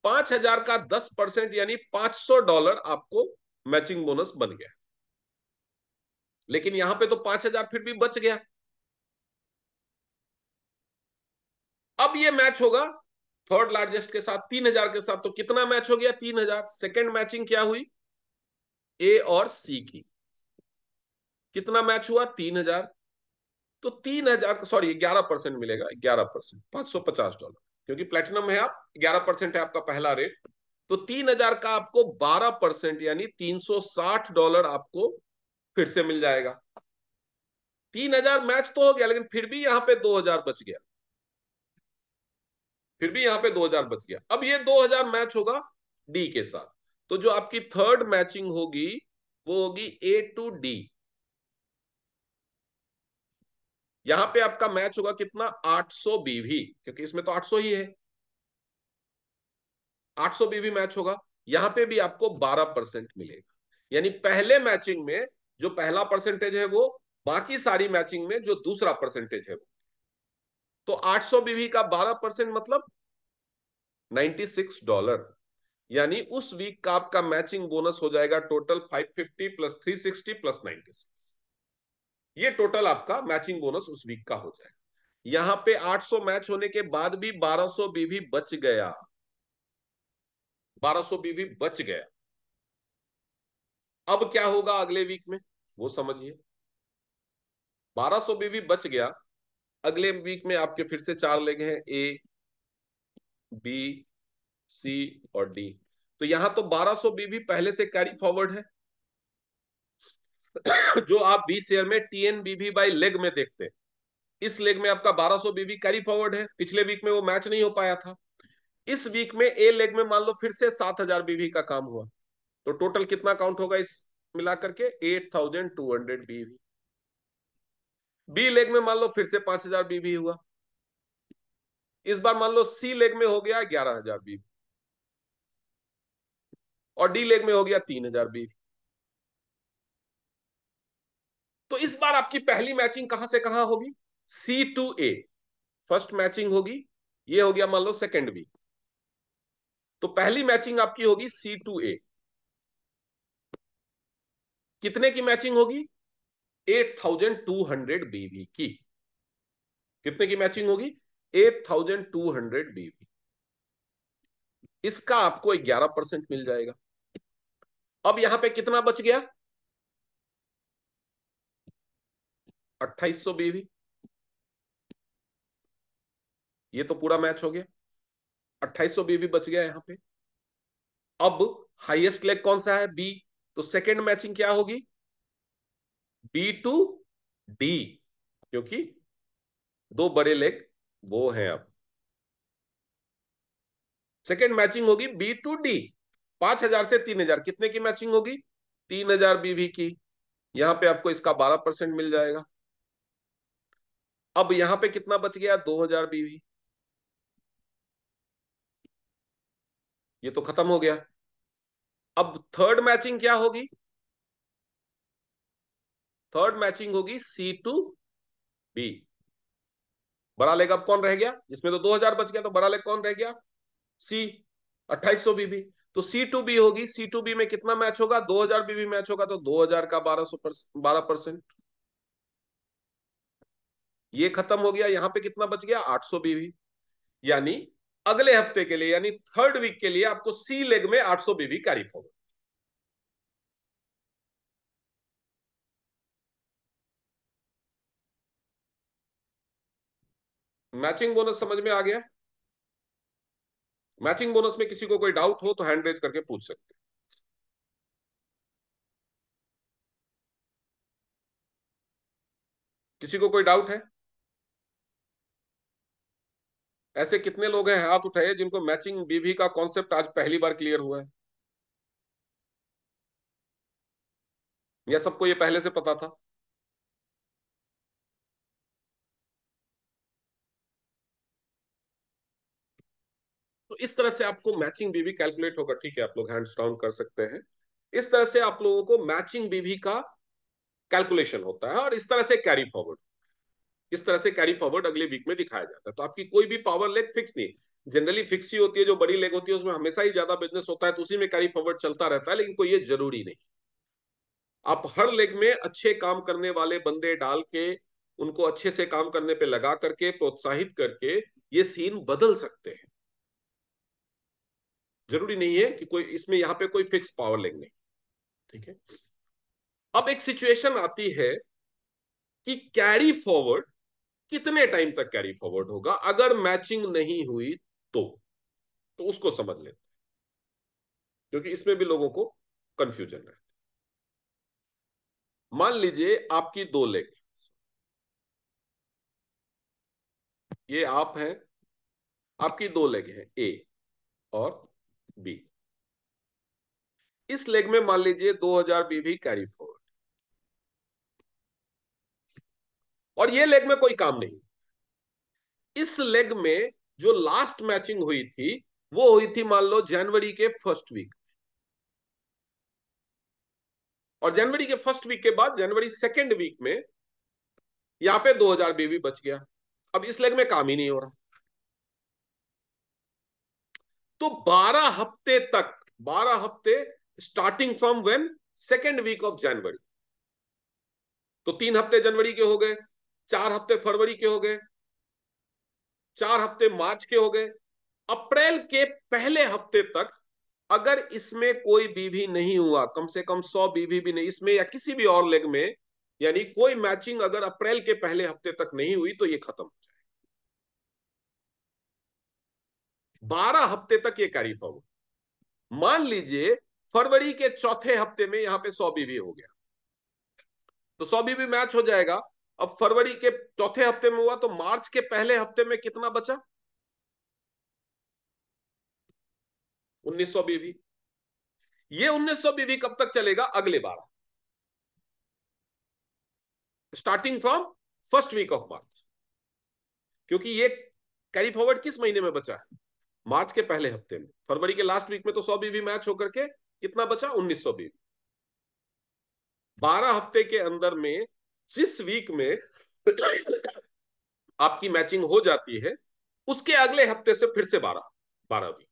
5,000 का 10% यानी $500 आपको मैचिंग बोनस बन गया। लेकिन यहां पे तो 5,000 फिर भी बच गया। अब ये मैच होगा थर्ड लार्जेस्ट के साथ 3,000 के साथ, तो कितना मैच हो गया, 3,000। सेकेंड मैचिंग क्या हुई, ए और सी की, कितना मैच हुआ, 3,000। तो 3,000, सॉरी 11% मिलेगा, 11%, $550, क्योंकि प्लेटिनम है आप, 11% है आपका पहला रेट। तो 3,000 का आपको 12% यानी $360 आपको फिर से मिल जाएगा। 3,000 मैच तो हो गया, लेकिन फिर भी यहां पे 2,000 बच गया, फिर भी यहां पे 2,000 बच गया। अब ये 2,000 मैच होगा डी के साथ, तो जो आपकी थर्ड मैचिंग होगी वो होगी ए टू डी। यहां पे आपका मैच होगा कितना, 800 बीवी, क्योंकि इसमें तो 800 ही है, 800 बीवी मैच होगा। यहां पे भी आपको 12% मिलेगा, यानी पहले मैचिंग में जो पहला परसेंटेज है वो, बाकी सारी मैचिंग में जो दूसरा परसेंटेज है वो। तो 800 बीवी का 12% मतलब $96, यानी उस वीक का आपका मैचिंग बोनस हो जाएगा टोटल 550 प्लस 360 प्लस 96। ये टोटल आपका मैचिंग बोनस उस वीक का हो जाएगा। यहां पे 800 मैच होने के बाद भी 1,200 बीवी बच गया, 1,200 बीवी बच गया। अब क्या होगा अगले वीक में वो समझिए, 1,200 बीवी बच गया। अगले वीक में आपके फिर से 4 लेग हैं, ए, बी, सी और डी। तो यहां तो 1,200 बीवी पहले से कैरी फॉरवर्ड है, जो आप बी शेयर में टीएनबीबी बाई लेग में देखते हैं। इस लेग में आपका 1,200 बीबी कैरी फॉरवर्ड है, पिछले वीक में वो मैच नहीं हो पाया था। इस वीक में ए लेग में मान लो फिर से 7,000 बीबी का काम हुआ, तो टोटल कितना काउंट होगा इस मिलाकर के, 8,200 बीबी। बी लेग में मान लो फिर से 5,000 बीबी हुआ, इस बार मान लो सी लेग में हो गया 11,000 बीबी, और डी लेग में हो गया 3,000 बीबी। तो इस बार आपकी पहली मैचिंग कहां से कहां होगी, सी टू ए फर्स्ट मैचिंग होगी, ये हो गया मान लो सेकेंड वीक। तो पहली मैचिंग आपकी होगी सी टू ए, कितने की मैचिंग होगी, 8,200 बीवी की। कितने की मैचिंग होगी, 8,200 बीवी। इसका आपको 11% मिल जाएगा। अब यहां पे कितना बच गया, 2,800 बीवी, ये तो पूरा मैच हो गया, 2,800 बीवी बच गया यहां पे। अब हाईएस्ट लेग कौन सा है, बी। तो सेकेंड मैचिंग क्या होगी, बी टू डी, क्योंकि दो बड़े लेग वो हैं अब। सेकेंड मैचिंग होगी बी टू डी, 5,000 से 3,000, कितने की मैचिंग होगी? 3,000 बीवी की। यहां पे आपको इसका 12% मिल जाएगा। अब यहां पे कितना बच गया? 2,000 बीवी। ये तो खत्म हो गया। अब थर्ड मैचिंग क्या होगी? थर्ड मैचिंग होगी सी टू बी। बड़ा लेग अब कौन रह गया? इसमें तो 2,000 बच गया, तो बड़ा लेग कौन रह गया? सी, 2,800 बीबी। तो सी टू बी होगी, सी टू बी में कितना मैच होगा? 2,000 बीबी मैच होगा, तो 2,000 का 12%। ये खत्म हो गया। यहां पे कितना बच गया? 800 बीबी। यानी अगले हफ्ते के लिए, यानी थर्ड वीक के लिए, आपको सी लेग में 800 बीबी कैरी फॉरवर्ड। मैचिंग बोनस समझ में आ गया? मैचिंग बोनस में किसी को कोई डाउट हो तो हैंड रेज करके पूछ सकते हैं। किसी को कोई डाउट है? ऐसे कितने लोग हैं, हाथ उठाए, जिनको मैचिंग बीवी का कॉन्सेप्ट आज पहली बार क्लियर हुआ है, या सबको ये पहले से पता था? तो इस तरह से आपको मैचिंग बीवी कैलकुलेट होगा। ठीक है, आप लोग हैंड्स डाउन कर सकते हैं। इस तरह से आप लोगों को मैचिंग बीवी का कैलकुलेशन होता है, और इस तरह से कैरी फॉरवर्ड, इस तरह से कैरी फॉरवर्ड अगले वीक में दिखाया जाता है। तो आपकी कोई भी पावर लेग फिक्स नहीं, जनरली फिक्स ही होती है। जो बड़ी लेग होती है उसमें हमेशा ही ज्यादा बिजनेस होता है, तो उसी में कैरी फॉरवर्ड चलता रहता है, लेकिन कोई ये जरूरी नहीं। आप हर लेग में अच्छे काम करने वाले बंदे डाल के, उनको अच्छे से काम करने पे लगा करके, प्रोत्साहित करके, ये सीन बदल सकते हैं। जरूरी नहीं है कि कोई इसमें, यहां पे कोई फिक्स पावर लेग नहीं। ठीक है। अब एक सिचुएशन आती है कि कैरी फॉरवर्ड कितने टाइम तक कैरी फॉरवर्ड होगा अगर मैचिंग नहीं हुई तो तो उसको समझ लेते हैं, क्योंकि इसमें भी लोगों को कंफ्यूजन है। मान लीजिए आपकी दो लेग, ये आप हैं, आपकी दो लेग हैं, ए और बी। इस लेग में मान लीजिए 2,000 बीवी कैरी फॉरवर्ड, और ये लेग में कोई काम नहीं। इस लेग में जो लास्ट मैचिंग हुई थी, वो हुई थी मान लो जनवरी के फर्स्ट वीक, और जनवरी के फर्स्ट वीक के बाद जनवरी सेकेंड वीक में यहां पे 2,000 बीवी बच गया। अब इस लेग में काम ही नहीं हो रहा। तो 12 हफ्ते तक, 12 हफ्ते starting from when, second week of January, तो 3 हफ्ते जनवरी के हो गए, 4 हफ्ते फरवरी के हो गए, 4 हफ्ते मार्च के हो गए, अप्रैल के पहले हफ्ते तक अगर इसमें कोई बीवी नहीं हुआ, कम से कम 100 बीवी भी नहीं इसमें या किसी भी और लेग में, यानी कोई मैचिंग अगर अप्रैल के पहले हफ्ते तक नहीं हुई, तो ये खत्म हो जाए। 12 हफ्ते तक ये कैरी फॉरवर्ड। मान लीजिए फरवरी के चौथे हफ्ते में यहां पे 100 बीवी हो गया, तो 100 बीवी मैच हो जाएगा। अब फरवरी के चौथे हफ्ते में हुआ, तो मार्च के पहले हफ्ते में कितना बचा? 1,900 बीवी। ये 1,900 बीवी कब तक चलेगा? अगले 12, starting from first week of March, क्योंकि ये कैरी फॉरवर्ड किस महीने में बचा है? मार्च के पहले हफ्ते में। फरवरी के लास्ट वीक में तो 100 बीवी मैच होकर के कितना बचा? 1,900 बीवी। 12 हफ्ते के अंदर में जिस वीक में आपकी मैचिंग हो जाती है, उसके अगले हफ्ते से फिर से 12 वीक।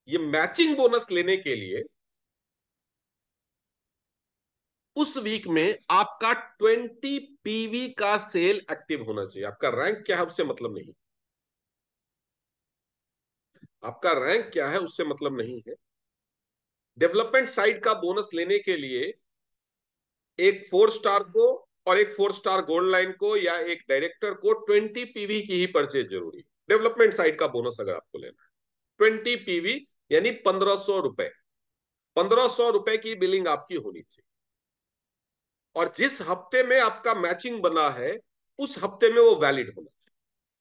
ये मैचिंग बोनस लेने के लिए उस वीक में आपका 20 पीवी का सेल एक्टिव होना चाहिए। आपका रैंक क्या है उससे मतलब नहीं, आपका रैंक क्या है उससे मतलब नहीं है। डेवलपमेंट साइड का बोनस लेने के लिए एक 4 स्टार को और एक 4 स्टार गोल्ड लाइन को या एक डायरेक्टर को 20 पीवी की ही परचेज जरूरी है। डेवलपमेंट साइड का बोनस अगर आपको लेना है 20 पीवी, यानी 1,500 रुपए, 1,500 रुपए की बिलिंग आपकी होनी चाहिए। और जिस हफ्ते में आपका मैचिंग बना है उस हफ्ते में वो वैलिड होना चाहिए।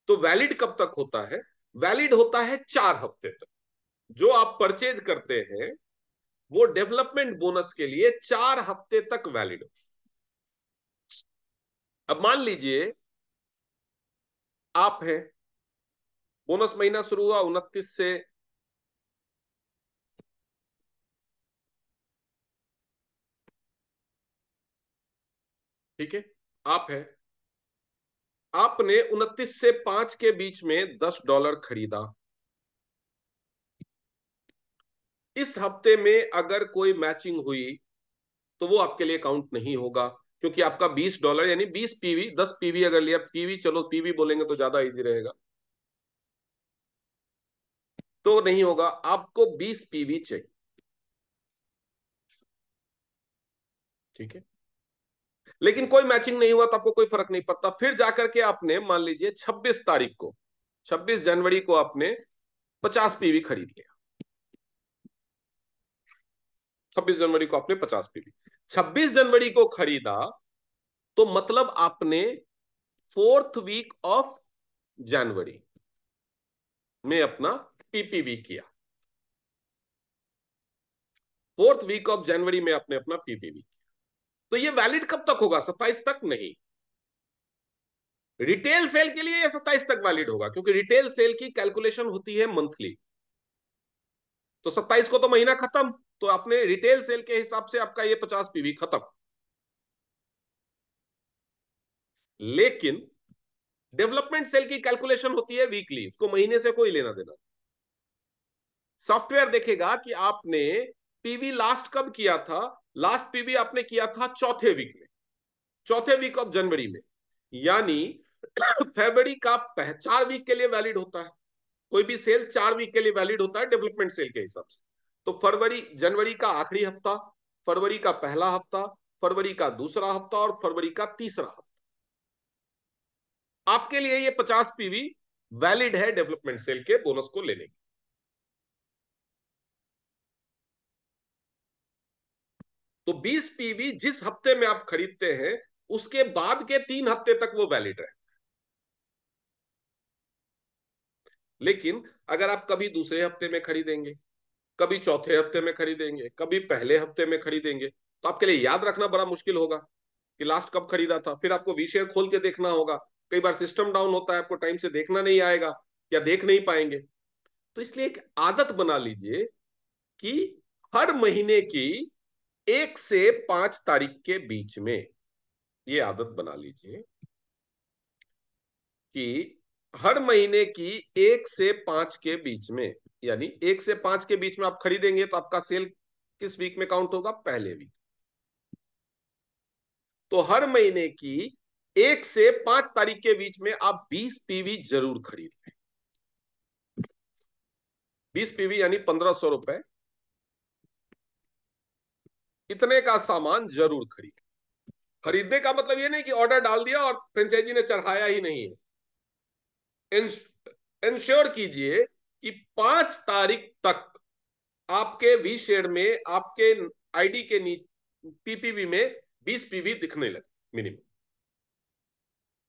तो वैलिड कब तक होता है? वैलिड होता है 4 हफ्ते तक। जो आप परचेज करते हैं वो डेवलपमेंट बोनस के लिए 4 हफ्ते तक वैलिड हो। अब मान लीजिए आप हैं, बोनस महीना शुरू हुआ 29 से, ठीक है, आप हैं, आपने 29 से 5 के बीच में $10 खरीदा। इस हफ्ते में अगर कोई मैचिंग हुई तो वो आपके लिए काउंट नहीं होगा, क्योंकि आपका $20 यानी 20 पीवी, 10 पीवी अगर लिया, पीवी चलो पीवी बोलेंगे तो ज्यादा इजी रहेगा, तो नहीं होगा। आपको 20 पीवी चाहिए, ठीक है। लेकिन कोई मैचिंग नहीं हुआ तो आपको कोई फर्क नहीं पड़ता। फिर जाकर के आपने मान लीजिए 26 तारीख को, 26 जनवरी को आपने 50 पीवी खरीद लिया। 26 जनवरी को आपने 50 पीवी, 26 जनवरी को खरीदा, तो मतलब आपने 4th वीक ऑफ जनवरी में अपना पीपीवी किया। 4th वीक ऑफ जनवरी में आपने अपना पीपीवी। तो ये वैलिड कब तक होगा? 27 तक नहीं। रिटेल सेल के लिए ये 27 तक वैलिड होगा, क्योंकि रिटेल सेल की कैलकुलेशन होती है मंथली। तो 27 को तो महीना खत्म, तो आपने रिटेल सेल के हिसाब से आपका ये 50 पीवी खत्म। लेकिन डेवलपमेंट सेल की कैलकुलेशन होती है वीकली, उसको महीने से कोई लेना देना। सॉफ्टवेयर देखेगा कि आपने पीवी लास्ट कब किया था। लास्ट पीवी आपने किया था 4th वीक में, 4th वीक ऑफ जनवरी में। यानी फरवरी का 4 वीक के लिए वैलिड होता है। कोई भी सेल 4 वीक के लिए वैलिड होता है डेवलपमेंट सेल के हिसाब से। तो फरवरी, जनवरी का आखिरी हफ्ता, फरवरी का पहला हफ्ता, फरवरी का दूसरा हफ्ता और फरवरी का तीसरा हफ्ता, आपके लिए ये 50 पीवी वैलिड है डेवलपमेंट सेल के बोनस को लेने की। तो 20 पीवी जिस हफ्ते में आप खरीदते हैं उसके बाद के 3 हफ्ते तक वो वैलिड है। लेकिन अगर आप कभी दूसरे हफ्ते में खरीदेंगे, कभी चौथे हफ्ते में खरीदेंगे, कभी पहले हफ्ते में खरीदेंगे, तो आपके लिए याद रखना बड़ा मुश्किल होगा कि लास्ट कब खरीदा था। फिर आपको वी शेयर खोल के देखना होगा। कई बार सिस्टम डाउन होता है, आपको टाइम से देखना नहीं आएगा या देख नहीं पाएंगे। तो इसलिए एक आदत बना लीजिए कि हर महीने की 1 से 5 तारीख के बीच में ये आदत बना लीजिए कि हर महीने की 1 से 5 के बीच में, यानी 1 से 5 के बीच में आप खरीदेंगे तो आपका सेल किस वीक में काउंट होगा? पहले वीक। तो हर महीने की 1 से 5 तारीख के बीच में आप 20 पीवी जरूर खरीद लें। 20 पीवी यानी ₹1500, इतने का सामान जरूर खरीद। खरीदने का मतलब ये नहीं कि ऑर्डर डाल दिया और फ्रेंचाइजी ने चढ़ाया ही नहीं है। इंश्योर कीजिए कि 5 तारीख तक आपके वी शेयर में, आपके आईडी के पीपीवी में 20 पीवी दिखने लगे मिनिमम।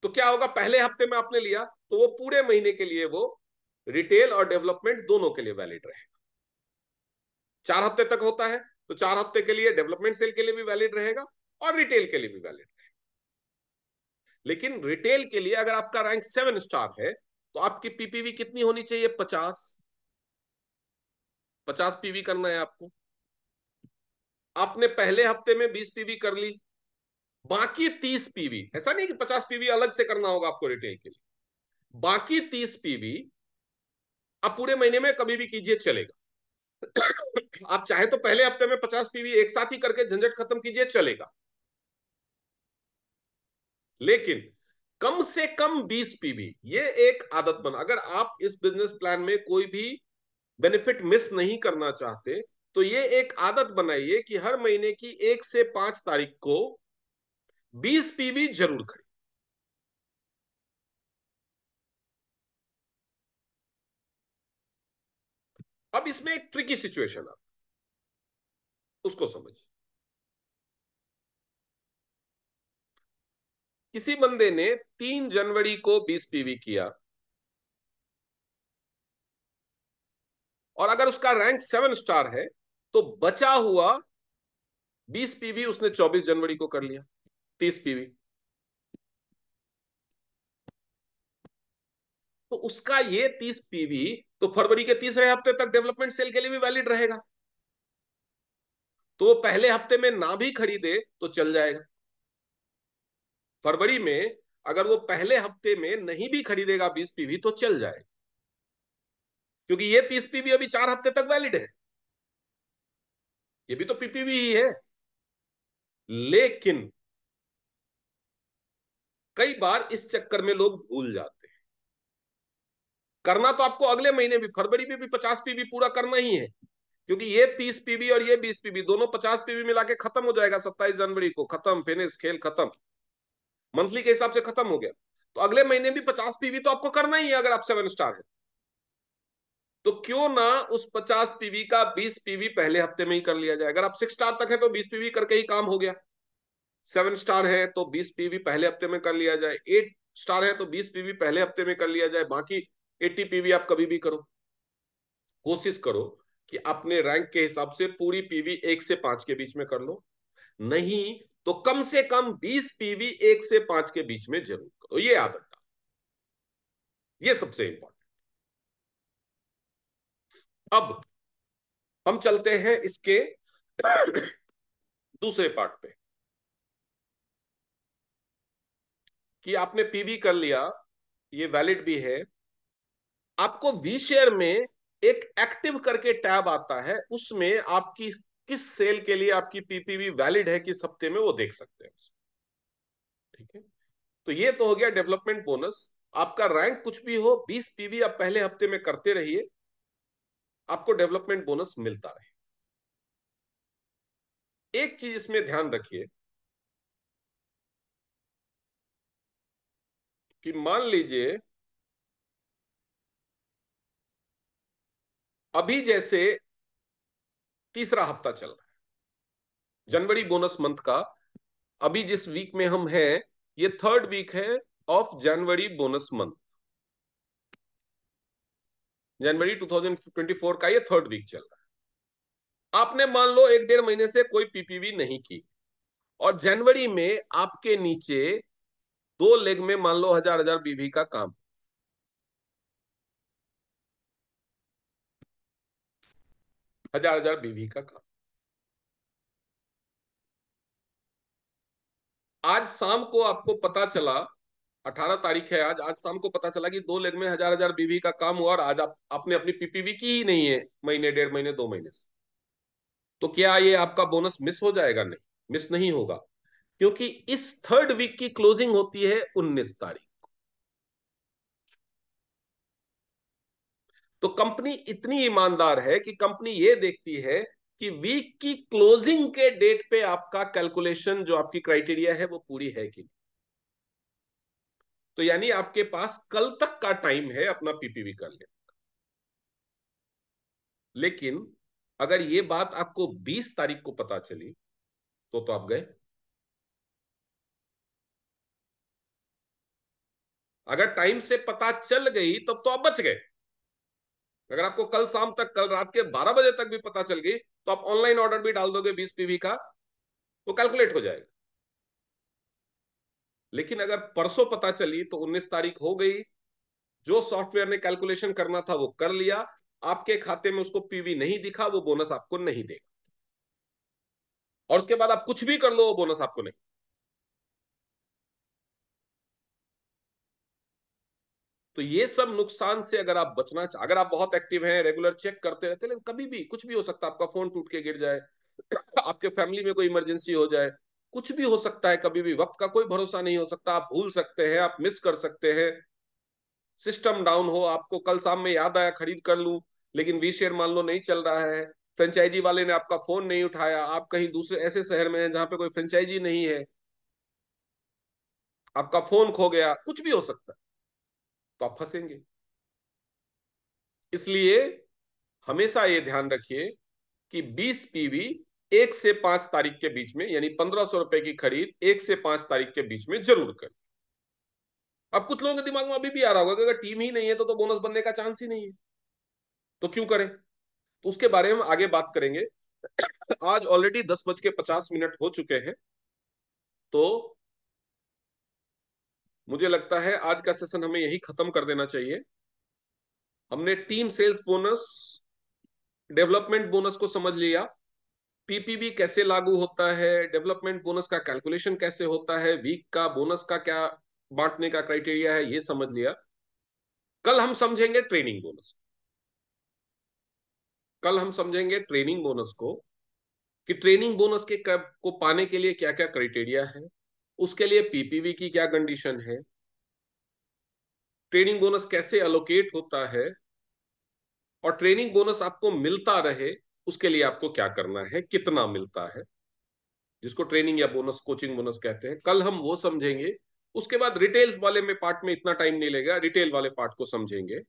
तो क्या होगा? पहले हफ्ते में आपने लिया तो वो पूरे महीने के लिए वो रिटेल और डेवलपमेंट दोनों के लिए वैलिड रहेगा। 4 हफ्ते तक होता है तो 4 हफ्ते के लिए डेवलपमेंट सेल के लिए भी वैलिड रहेगा और रिटेल के लिए भी वैलिड रहेगा। लेकिन रिटेल के लिए अगर आपका रैंक 7 स्टार है तो आपकी पीपीवी कितनी होनी चाहिए? 50। 50 पीवी करना है आपको। आपने पहले हफ्ते में 20 पीवी कर ली, बाकी 30 पीवी, ऐसा नहीं कि 50 पीवी अलग से करना होगा आपको रिटेल के लिए, बाकी 30 पीवी आप पूरे महीने में कभी भी कीजिए चलेगा। आप चाहे तो पहले हफ्ते में 50 पीवी एक साथ ही करके झंझट खत्म कीजिए, चलेगा। लेकिन कम से कम 20 पीवी, ये एक आदत बना। अगर आप इस बिजनेस प्लान में कोई भी बेनिफिट मिस नहीं करना चाहते तो ये एक आदत बनाइए कि हर महीने की 1 से 5 तारीख को 20 पीवी जरूर खरीद। अब इसमें एक ट्रिकी सिचुएशन है, उसको समझिए। किसी बंदे ने 3 जनवरी को 20 पीवी किया, और अगर उसका रैंक 7 स्टार है, तो बचा हुआ 20 पीवी उसने 24 जनवरी को कर लिया, 30 पीवी। तो उसका ये 30 पीवी तो फरवरी के तीसरे हफ्ते तक डेवलपमेंट सेल के लिए भी वैलिड रहेगा। तो पहले हफ्ते में ना भी खरीदे तो चल जाएगा। फरवरी में अगर वो पहले हफ्ते में नहीं भी खरीदेगा 20 पीवी तो चल जाएगा, क्योंकि ये 30 पीवी अभी 4 हफ्ते तक वैलिड है, ये भी तो पीपीवी ही है। लेकिन कई बार इस चक्कर में लोग भूल जाते हैं। करना तो आपको अगले महीने भी, फरवरी में भी 50 पीवी पूरा करना ही है, क्योंकि ये 30 पीवी और ये 20 पीवी दोनों 50 पीवी मिला के खत्म हो जाएगा 27 जनवरी को, खत्म, फिनिश, खेल खत्म, मंथली के हिसाब से खत्म हो गया। तो अगले महीने भी 50 पीवी तो आपको करना ही है अगर आप 7 स्टार है। तो क्यों ना उस 50 पीवी का 20 पीवी पहले हफ्ते में ही कर लिया जाए। अगर आप 6 स्टार तक है तो 20 पीवी करके ही काम हो गया। 7 स्टार है तो 20 पीवी पहले हफ्ते में कर लिया जाए। 8 स्टार है तो 20 पीवी पहले हफ्ते में कर लिया जाए। बाकी 80 पीवी आप कभी भी करो। कोशिश करो कि अपने रैंक के हिसाब से पूरी पीवी 1 से 5 के बीच में कर लो, नहीं तो कम से कम 20 पीवी 1 से 5 के बीच में जरूर करो। ये आदत डालो, ये सबसे इंपॉर्टेंट। अब हम चलते हैं इसके दूसरे पार्ट पे, कि आपने पीवी कर लिया, ये वैलिड भी है। आपको वी शेयर में एक एक्टिव करके टैब आता है, उसमें आपकी किस सेल के लिए आपकी पीपीवी वैलिड है किस हफ्ते में वो देख सकते हैं। ठीक है, तो ये तो हो गया डेवलपमेंट बोनस। आपका रैंक कुछ भी हो, 20 पीवी आप पहले हफ्ते में करते रहिए, आपको डेवलपमेंट बोनस मिलता रहे। एक चीज इसमें ध्यान रखिए कि मान लीजिए अभी जैसे तीसरा हफ्ता चल रहा है जनवरी बोनस मंथ का, अभी जिस वीक में हम हैं ये थर्ड वीक है ऑफ जनवरी बोनस मंथ। जनवरी 2024 का ये थर्ड वीक चल रहा है। आपने मान लो 1 डेढ़ महीने से कोई पीपीवी नहीं की, और जनवरी में आपके नीचे 2 लेग में मान लो 1000 बीवी का काम, 1000 बीवी का काम। आज शाम को आपको पता चला, 18 तारीख है आज, आज शाम को पता चला कि 2 लेग में 1000 बीवी का काम हुआ, और आज आप आपने अपनी पीपीवी की ही नहीं है महीने, डेढ़ महीने, 2 महीने से। तो क्या ये आपका बोनस मिस हो जाएगा? नहीं, मिस नहीं होगा, क्योंकि इस थर्ड वीक की क्लोजिंग होती है 19 तारीख। तो कंपनी इतनी ईमानदार है कि कंपनी ये देखती है कि वीक की क्लोजिंग के डेट पे आपका कैलकुलेशन, जो आपकी क्राइटेरिया है, वो पूरी है कि नहीं। तो यानी आपके पास कल तक का टाइम है अपना पीपीवी कर ले। लेकिन अगर ये बात आपको 20 तारीख को पता चली तो आप गए। अगर टाइम से पता चल गई तब तो आप बच गए। अगर आपको कल शाम तक, कल रात के 12 बजे तक भी पता चल गई तो आप ऑनलाइन ऑर्डर भी डाल दोगे 20 पीवी का, तो कैलकुलेट हो जाएगा। लेकिन अगर परसों पता चली तो 19 तारीख हो गई, जो सॉफ्टवेयर ने कैलकुलेशन करना था वो कर लिया, आपके खाते में उसको पीवी नहीं दिखा, वो बोनस आपको नहीं देगा। और उसके बाद आप कुछ भी कर लो वो बोनस आपको नहीं। तो ये सब नुकसान से अगर आप बचना अगर आप बहुत एक्टिव हैं, रेगुलर चेक करते रहते हैं, लेकिन कभी भी कुछ भी हो सकता है, आपका फोन टूट के गिर जाए, आपके फैमिली में कोई इमरजेंसी हो जाए, कुछ भी हो सकता है कभी भी, वक्त का कोई भरोसा नहीं हो सकता, आप भूल सकते हैं, आप मिस कर सकते हैं, सिस्टम डाउन हो, आपको कल शाम में याद आया खरीद कर लूं, लेकिन वी शेयर मान लो नहीं चल रहा है, फ्रेंचाइजी वाले ने आपका फोन नहीं उठाया, आप कहीं दूसरे ऐसे शहर में हैं जहां पे कोई फ्रेंचाइजी नहीं है, आपका फोन खो गया, कुछ भी हो सकता है, तो आप फंसेंगे। इसलिए हमेशा ये ध्यान रखिए कि 20 पीवी 1 से 5 तारीख के बीच में, यानी 1500 रुपए की खरीद 1 से 5 तारीख के बीच में जरूर करें। अब कुछ लोगों के दिमाग में अभी भी आ रहा होगा कि अगर टीम ही नहीं है तो बोनस बनने का चांस ही नहीं है, तो क्यों करें। तो उसके बारे में आगे बात करेंगे। आज ऑलरेडी 10:50 हो चुके हैं, तो मुझे लगता है आज का सेशन हमें यही खत्म कर देना चाहिए। हमने team sales bonus, development bonus को समझ लिया, पीपीबी कैसे लागू होता है, डेवलपमेंट बोनस का कैलकुलेशन कैसे होता है, वीक का बोनस का क्या बांटने का क्राइटेरिया है, ये समझ लिया। कल हम समझेंगे ट्रेनिंग बोनस। कल हम समझेंगे ट्रेनिंग बोनस को, कि ट्रेनिंग बोनस के को पाने के लिए क्या क्या क्राइटेरिया है, उसके लिए पीपीवी की क्या कंडीशन है, ट्रेनिंग बोनस कैसे एलोकेट होता है, और ट्रेनिंग बोनस आपको मिलता रहे उसके लिए आपको क्या करना है, कितना मिलता है, जिसको ट्रेनिंग या बोनस, कोचिंग बोनस कहते हैं। कल हम वो समझेंगे। उसके बाद रिटेल्स वाले में पार्ट में इतना टाइम नहीं लगेगा, रिटेल वाले पार्ट को समझेंगे।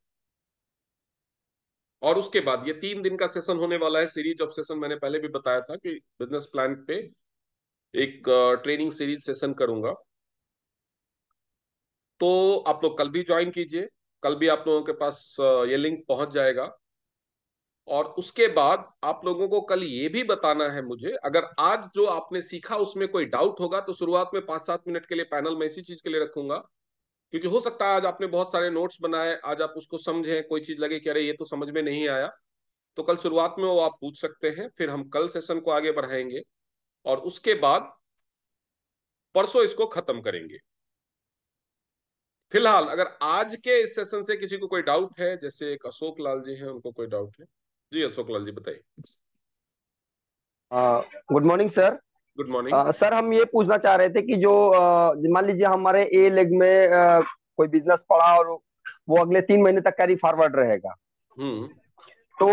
और उसके बाद ये 3 दिन का सेशन होने वाला है, सीरीज ऑफ सेशन। मैंने पहले भी बताया था कि बिजनेस प्लान पे एक ट्रेनिंग सीरीज सेशन करूंगा, तो आप लोग कल भी ज्वाइन कीजिए। कल भी आप लोगों के पास ये लिंक पहुंच जाएगा। और उसके बाद आप लोगों को कल ये भी बताना है मुझे, अगर आज जो आपने सीखा उसमें कोई डाउट होगा तो शुरुआत में 5-7 मिनट के लिए पैनल में इसी चीज के लिए रखूंगा, क्योंकि हो सकता है आज आपने बहुत सारे नोट्स बनाए, आज आप उसको समझें, कोई चीज लगे कि अरे ये तो समझ में नहीं आया, तो कल शुरुआत में वो आप पूछ सकते हैं, फिर हम कल सेशन को आगे बढ़ाएंगे और उसके बाद परसों इसको खत्म करेंगे। फिलहाल अगर आज के इस सेशन से किसी को कोई डाउट है, जैसे एक अशोक लाल जी हैं, उनको कोई डाउट है। जी अशोक लाल जी बताइए। Good morning sir. Good morning. Sir हम ये पूछना चाह रहे थे कि जो मान लीजिए हमारे ए लेग में कोई बिजनेस पड़ा और वो अगले 3 महीने तक कैरी फॉरवर्ड रहेगा, हम्म। तो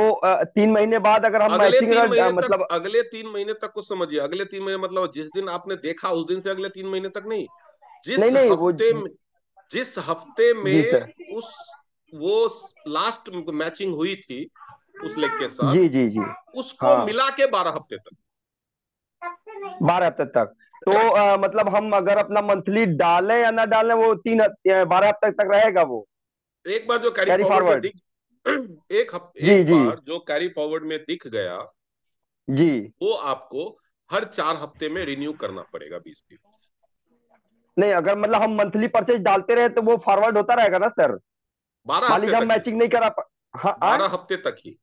3 महीने बाद अगर हम मैचिंग मतलब। अगले 3 महीने तक को समझिए। अगले 3 महीने मतलब जिस दिन आपने देखा उस दिन से अगले 3 महीने तक नहीं। नहीं जिस नहीं वो। हफ्ते में जिस हफ्ते जी में सर। उस वो लास्ट मैचिंग हुई थी उस लेग के साथ, जी जी जी। उसको हाँ, मिला के 12 हफ्ते तक। 12 हफ्ते तक। तो मतलब हम अगर अपना मंथली डालें या ना डालें, वो 12 हफ्ते तक रहेगा वो एक बार जो कैरी कैरी फॉरवर्ड में फॉरवर्ड। दिख जी एक जी। बार जो कैरी फॉरवर्ड में दिख गया, जी। वो आपको हर 4 हफ्ते में रिन्यू करना पड़ेगा 20 पीस। नहीं, अगर मतलब हम मंथली परचेज डालते रहे तो वो फॉरवर्ड होता रहेगा ना सर। बारह मान हफ्ते लीजिए हम तक ही। मैचिंग नहीं करा हाँ हाँ। 12 हफ्ते तक ही।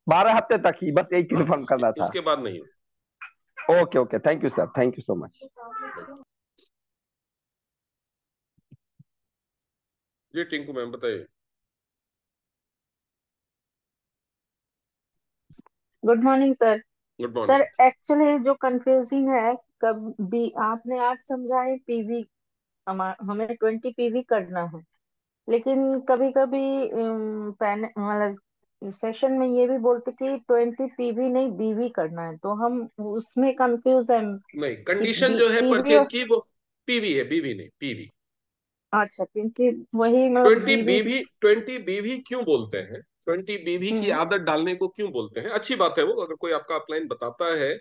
12 हफ्ते तक ही, बस यही हाँ, कंफर्म उसके करना था। उसके बाद नहीं okay okay, thank you sir, thank you so much. होता। जी टिंकू मैम बताइए। Good morning sir. Good sir morning. Actually जो कंफ्यूजिंग है, कभी आपने आज समझाए पीवी, हमें 20 पीवी करना है, लेकिन कभी कभी मतलब सेशन में ये भी बोलते कि 20 पीवी नहीं बीवी करना है, तो हम उसमें कंफ्यूज है नहीं, कि कंडीशन जो है पीवी परचेज और। की वो पीवी है, बीवी नहीं, पीवी। अच्छा, क्योंकि वही मतलब ट्वेंटी बीवी। बीवी 20 बीवी क्यों बोलते हैं, 20 बीवी की हम्म आदत डालने को क्यों बोलते हैं, अच्छी बात है वो, अगर कोई आपका अपलाइन बताता है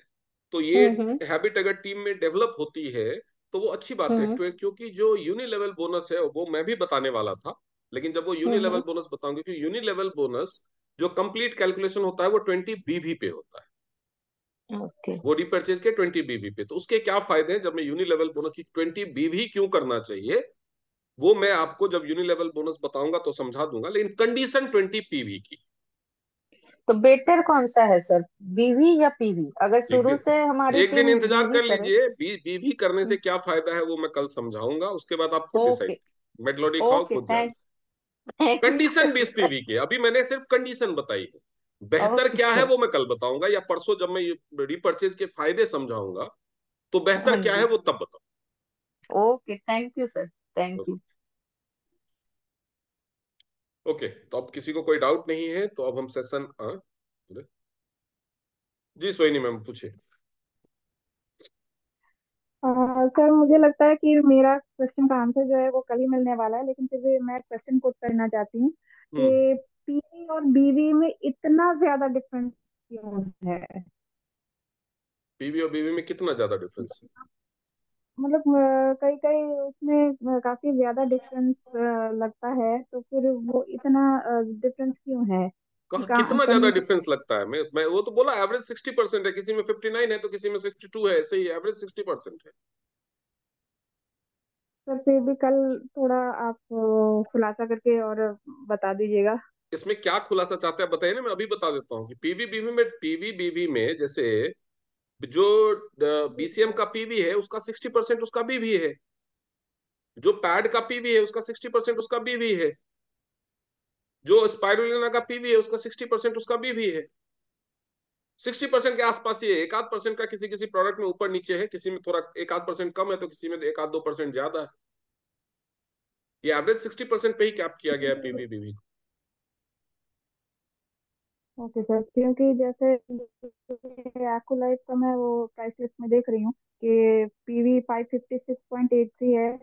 तो ये हम्म हैबिट अगर टीम में डेवलप होती है तो वो अच्छी बात है। हम्म क्योंकि जो यूनि लेवल बोनस है वो मैं भी बताने वाला था, लेकिन जब वो यूनि लेवल हम्म। बोनस बताऊंगे, कि यूनि लेवल बोनस जो कंप्लीट कैलकुलेशन होता है वो 20 बीवी पे होता है, ओके। वो रिपर्चेज के 20 बीवी पे। तो उसके क्या फायदे हैं, जब मैं यूनि लेवल बोनस की 20 बीवी क्यों करना चाहिए, वो मैं आपको जब यूनि लेवल बोनस बताऊंगा तो समझा दूंगा, लेकिन कंडीशन 20 पीवी की। तो बेटर कौन सा है सर, बीवी या पीवी? अगर एक शुरू से दिन हमारी एक दिन टीम इंतजार बीवी कर करे। लीजिए, बीवी करने से हम्म, क्या फायदा है वो मैं कल समझाऊंगा, उसके बाद आप खुद डिसाइड। ओके मेडलोडी खाओ ओके, खुद जानो। Thank you condition sir. 20 PV की, अभी मैंने सिर्फ कंडीशन बताई है। बेहतर ओके क्या है सर। वो मैं कल बताऊंगा, या परसों जब मैं रिपर्चेज के फायदे समझाऊंगा तो हाँ बेहतर क्या है जी। वो तब बताऊंगा। Okay, thank you sir, thank you. Okay, तो अब किसी को कोई डाउट नहीं है तो अब हम सेशन जी सोइनी मैम पूछे। सर मुझे लगता है कि मेरा क्वेश्चन का आंसर जो है वो कल ही मिलने वाला है, लेकिन फिर भी मैं क्वेश्चन पुट करना चाहती हूँ हम्म। कि पीवी और बीवी में इतना ज्यादा डिफरेंस क्यों है? पीवी और बीवी में कितना ज्यादा डिफरेंस है? मतलब कई कई उसमें काफी ज्यादा डिफरेंस लगता है, तो फिर वो इतना डिफरेंस क्यों है कि कहा कितना ज्यादा कंपनी। डिफरेंस लगता है? मैं वो तो बोला एवरेज 60% है, किसी में 59 है तो किसी में 62 है, ऐसे ही एवरेज 60% है। सर फिर भी कल थोड़ा आप खुलासा करके और बता दीजिएगा। इसमें क्या खुलासा चाहते हैं बताइए ना, मैं अभी बता देता हूँ कि पीवीबीवी में जैसे जो बीसीएम का पीवी है उसका 60% उसका बीवी है, जो पैड का पीवी है उसका 60% उसका बीवी है, जो स्पाइरुलिना का पीवी है उसका 60% उसका बीवी है। 60% के आसपास ही है, एक आध परसेंट का किसी किसी प्रोडक्ट में ऊपर नीचे है, किसी में थोड़ा एक आध परसेंट कम है तो किसी में एक आध 2% ज्यादा है। ये एवरेज 60% पे ही कैप किया गया है पीवीबीवी को। ओके सर, क्योंकि जैसे आपको लाइफ का मैं वो प्राइस लिस्ट में देख रही हूँ कि पीवी 556.83 है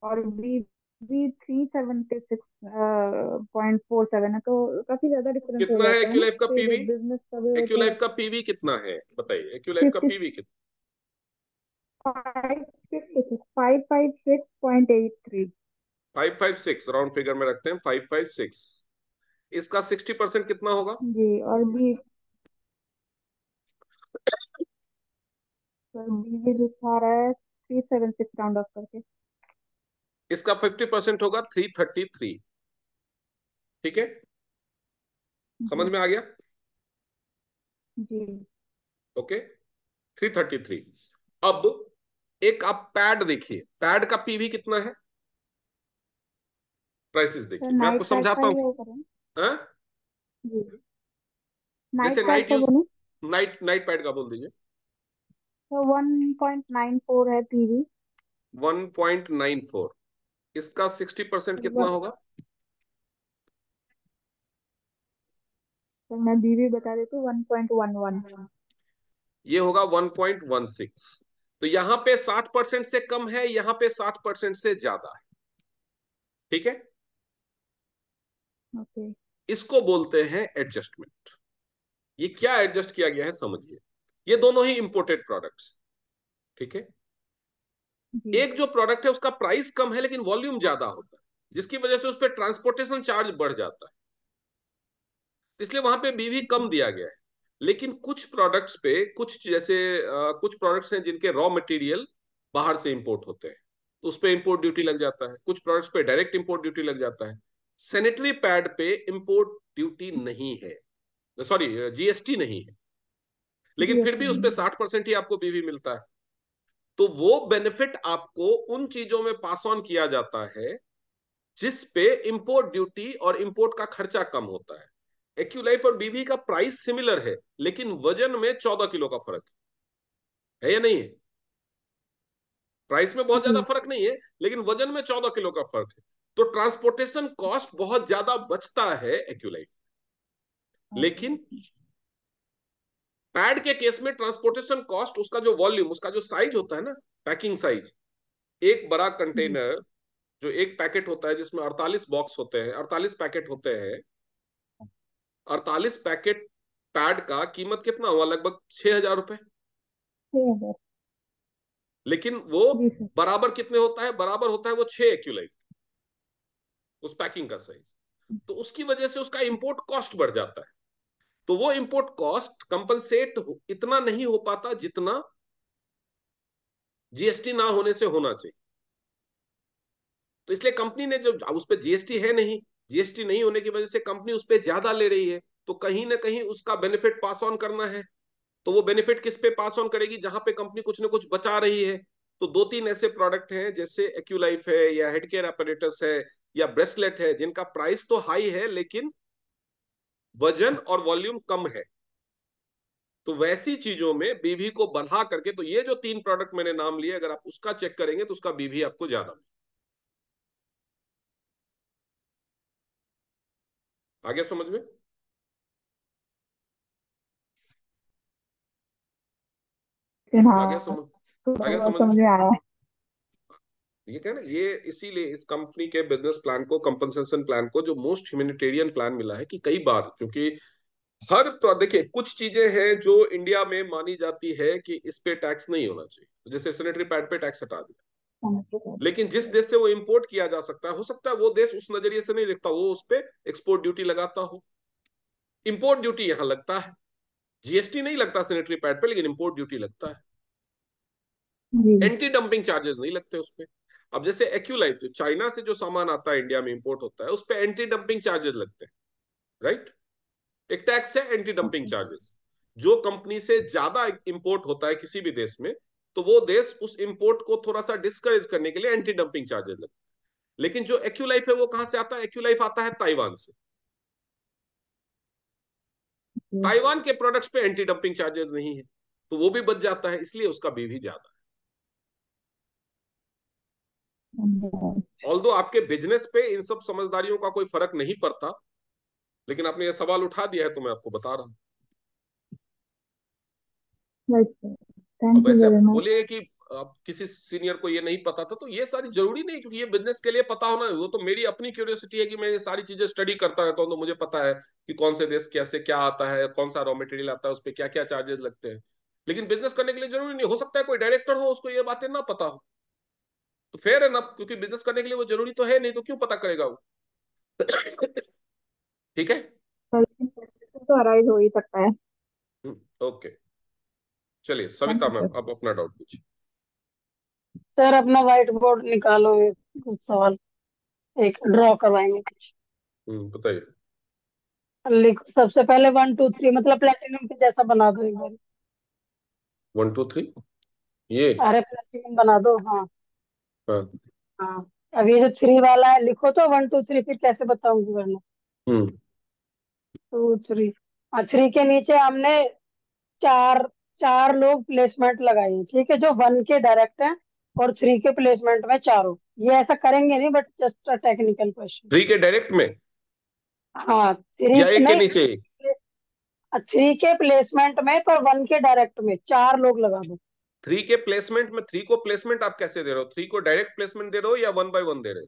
और बी 376.47 है, तो काफी ज्यादा डिफरेंस हो कितना है जाता है ना एक्यूलाइफ का फिर पीवी? बिजनेस का भी होता है। एक्यूलाइफ का पीवी कितना है बताइए, एक्यूलाइफ का 50 पीवी कितना? 556.83। 556 राउंड फिगर में रखते हैं, 556। इसका 60% कितना होगा? जी, और बी बी भी दिखा रहा है 376 राउंड ऑफ करके। इसका 50% होगा 333। ठीक है, समझ जी में आ गया? जी ओके, 333। अब एक आप पैड देखिए, पैड का पीवी कितना है, प्राइसेस सर, देखिए, मैं आपको नाइट पैड का समझाता ही हूँ। वो करें। हाँ? जी, जैसे नाइट पैड नाइट का यूज, बोलूं नाइट नाइट पैड का बोल दीजिए। तो 1.94 है पीवी। 1.94, इसका 60% कितना होगा? तो मैं बीवी बता देती हूँ 1.11। ये होगा 1.16। तो यहां पे 60% से कम है, यहां पे 60% से ज्यादा है। ठीक है, ओके। इसको बोलते हैं एडजस्टमेंट। ये क्या एडजस्ट किया गया है समझिए, ये दोनों ही इंपोर्टेड प्रोडक्ट्स। ठीक है, जी एक जो प्रोडक्ट है उसका प्राइस कम है लेकिन वॉल्यूम ज्यादा होता है, जिसकी वजह से उस पर ट्रांसपोर्टेशन चार्ज बढ़ जाता है, इसलिए वहां पे बीवी कम दिया गया है। लेकिन कुछ प्रोडक्ट्स पे कुछ जैसे कुछ प्रोडक्ट्स हैं जिनके रॉ मटेरियल बाहर से इंपोर्ट होते हैं, तो उस पे इंपोर्ट ड्यूटी लग जाता है, कुछ प्रोडक्ट्स पे डायरेक्ट इंपोर्ट ड्यूटी लग जाता है। सैनिटरी पैड पे इंपोर्ट ड्यूटी नहीं है, सॉरी जीएसटी नहीं है, लेकिन जी फिर भी उस एस पे 60% ही आपको बीवी मिलता है। तो वो बेनिफिट आपको उन चीजों में पास ऑन किया जाता है जिस पे इंपोर्ट ड्यूटी और इंपोर्ट का खर्चा कम होता है। एक्यूलाइफ और बीवी का प्राइस सिमिलर है लेकिन वजन में 14 किलो का फर्क है या नहीं है? प्राइस में बहुत ज्यादा जी। फर्क नहीं है लेकिन वजन में 14 किलो का फर्क है, तो ट्रांसपोर्टेशन कॉस्ट बहुत ज्यादा बचता है एक्यूलाइफ। ओके। लेकिन पैड के केस में ट्रांसपोर्टेशन कॉस्ट, उसका जो वॉल्यूम, उसका जो साइज होता है ना, पैकिंग साइज, एक बड़ा जी कंटेनर जो एक पैकेट होता है जिसमें 48 बॉक्स होते हैं, 48 पैकेट होते हैं, 48 पैकेट पैड का कीमत कितना हुआ, लगभग 6,000 रुपए। 6,000। लेकिन वो जी सर। बराबर कितने होता है, बराबर होता है वो 6 एक्यूलाइफ, उस पैकिंग का साइज। तो उसकी वजह से उसका इंपोर्ट कॉस्ट बढ़ जाता है, तो वो इंपोर्ट कॉस्ट कंपनसेट इतना नहीं हो पाता जितना जीएसटी ना होने से होना चाहिए। तो इसलिए कंपनी ने, जो उस पर जीएसटी है नहीं, जीएसटी नहीं होने की वजह से कंपनी उस पर ज्यादा ले रही है, तो कहीं ना कहीं उसका बेनिफिट पास ऑन करना है। तो वो बेनिफिट किस पे पास ऑन करेगी, जहां पे कंपनी कुछ ना कुछ बचा रही है। तो दो तीन ऐसे प्रोडक्ट हैं जैसे एक्यूलाइफ है या हेड केयर अपरेटस है या ब्रेसलेट है, जिनका प्राइस तो हाई है लेकिन वजन और वॉल्यूम कम है। तो वैसी चीजों में बीवी को बढ़ा करके, तो ये जो तीन प्रोडक्ट मैंने नाम लिए, अगर आप उसका चेक करेंगे तो उसका बीवी आपको ज्यादा मिलेगा। आ गया समझ में? आ गया हाँ, समझ आ थोड़ा गया बहुत समझ में? समझ में आया है। ये क्या ना, ये इसीलिए इस कंपनी के बिजनेस प्लान को, कंपनसेशन प्लान को, जो मोस्ट ह्यूमैनिटेरियन प्लान मिला है, कि कई बार क्योंकि देखिए कुछ चीजें हैं जो इंडिया में मानी जाती है कि इस पे टैक्स नहीं होना चाहिए, तो जैसे सैनिटरी पैड पे टैक्स हटा दिया। समझ गए। लेकिन जिस देश से वो इंपोर्ट किया जा सकता है, हो सकता है वो देश उस नजरिए से नहीं देखता, वो उस पे एक्सपोर्ट ड्यूटी लगाता हो। इंपोर्ट ड्यूटी यहां लगता है, जीएसटी नहीं लगता सैनिटरी पैड पे, लेकिन इंपोर्ट ड्यूटी लगता है। जी। एंटी डंपिंग चार्जेस नहीं लगते उस पे। अब जैसे एक्यूलाइफ जो चाइना से जो सामान आता है इंडिया में इंपोर्ट होता है, उस पे एंटी डंपिंग चार्जेस लगते हैं, राइट। एक टैक्स है एंटी डंपिंग ओके। चार्जेस। जो कंपनी से ज्यादा इंपोर्ट होता है किसी भी देश में, तो वो देश उस इंपोर्ट को थोड़ा सा डिस्करेज करने के लिए एंटी डंपिंग चार्जेस लगते हैं। लेकिन जो एक्यूलाइफ है वो कहां से आता है? एक्यूलाइफ आता है ताइवान से। ताइवान के प्रोडक्ट्स पे एंटी डंपिंग चार्जेस नहीं है, तो वो भी बच जाता है, इसलिए उसका भी ज्यादा है। ऑल्दो आपके बिजनेस पे इन सब समझदारियों का कोई फर्क नहीं पड़ता, लेकिन आपने ये सवाल उठा दिया है तो मैं आपको बता रहा हूं। राइट सर, अब थैंक यू वैसे आप वेरी मच। बोलिए कि आप किसी सीनियर को ये नहीं पता था, तो ये सारी जरूरी नहीं क्योंकि ये बिजनेस के लिए पता होना, वो तो मेरी अपनी क्यूरियोसिटी है कि मैं ये सारी चीजें स्टडी करता रहता हूँ, तो मुझे पता है कि कौन से देश कैसे क्या आता है, कौन सा रॉ मटेरियल आता है, उस पर क्या क्या चार्जेस लगते हैं। लेकिन बिजनेस करने के लिए जरूरी नहीं, हो सकता है कोई डायरेक्टर हो उसको ये बातें ना पता हो, तो फेयर है ना, क्योंकि बिजनेस करने के लिए वो जरूरी तो है नहीं, तो क्यों पता करेगा वो। ठीक है। तो अराइज हो ही सकता है। ओके, चलिए thank Savita you ma'am sir. अब अपना डाउट पूछिए। सर अपना व्हाइट बोर्ड निकालो, ये कुछ सवाल एक ड्रॉ करवाएंगे कुछ। बताइए। लिखो सबसे पहले 1 2 3, मतलब प्लेटिनम के जैसा बना दो एक बार। 1 2 3 ये। अरे प्लेटिनम बना दो, हाँ। हाँ। हाँ, अब ये जो 3 वाला है लिखो तो 1 2 3, फिर कैसे बताऊंगी वरना। हम्म 2 3, हाँ 3 के नीचे हमने चार चार लोग प्लेसमेंट लगाए, ठीक है, जो 1 के डायरेक्ट हैं और 3 के प्लेसमेंट में चारों। ये ऐसा करेंगे नहीं, but just a technical question. 3 के डायरेक्ट में हाँ 3 या एक के नहीं, नीचे? 3 के प्लेसमेंट में पर 1 के डायरेक्ट में 4 लोग लगा दो। 3 के प्लेसमेंट में, 3 को प्लेसमेंट आप कैसे दे रहे हो? 3 को डायरेक्ट प्लेसमेंट दे रहे हो या 1 बाय 1 दे रहे हो?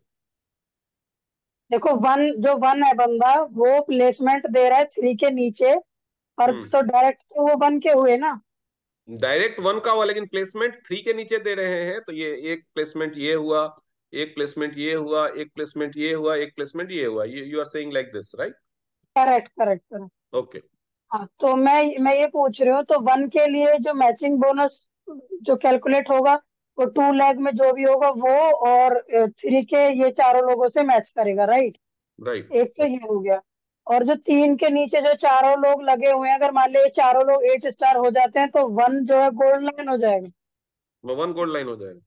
देखो 1, जो 1 है बंदा, वो प्लेसमेंट दे रहा है 3 के नीचे, और हम्म तो डायरेक्ट तो वो 1 के हुए ना। डायरेक्ट 1 का हुआ, लेकिन प्लेसमेंट 3 के नीचे दे रहे हैं, तो ये एक प्लेसमेंट ये हुआ, एक प्लेसमेंट ये हुआ, एक प्लेसमेंट ये हुआ, एक प्लेसमेंट ये हुआ, you are saying like this, right? Correct correct correct. Okay. हाँ तो मैं ये पूछ रही हूँ, तो 1 के लिए जो मैचिंग बोनस जो कैलकुलेट होगा, वो 2 लाख में जो भी होगा वो, और 3 के ये चारों लोगों से मैच करेगा, राइट। राइट। एक तो ये हो गया। और जो 3 के नीचे जो चारों लोग लगे हुए हैं, अगर मान लो ये चारों लोग 8 स्टार हो जाते हैं, तो 1 जो है गोल्ड लाइन हो जाएगा। वो 1 गोल्ड लाइन हो जाएगा।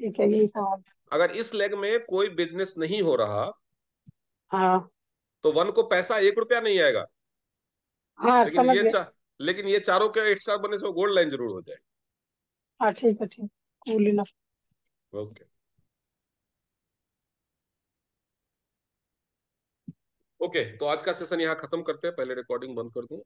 ठीक है, यही सवाल। अगर इस लेग में कोई बिजनेस नहीं हो रहा, हाँ तो 1 को पैसा 1 रुपया नहीं आएगा, हाँ, लेकिन समझ गए। लेकिन ये चारों के 8 स्टार बनने से वो गोल्ड लाइन जरूर हो जाए। हाँ ठीक है, ठीक, कूल इनफ। ओके। ओके, तो आज का सेशन यहाँ खत्म करते हैं, पहले रिकॉर्डिंग बंद कर दूं।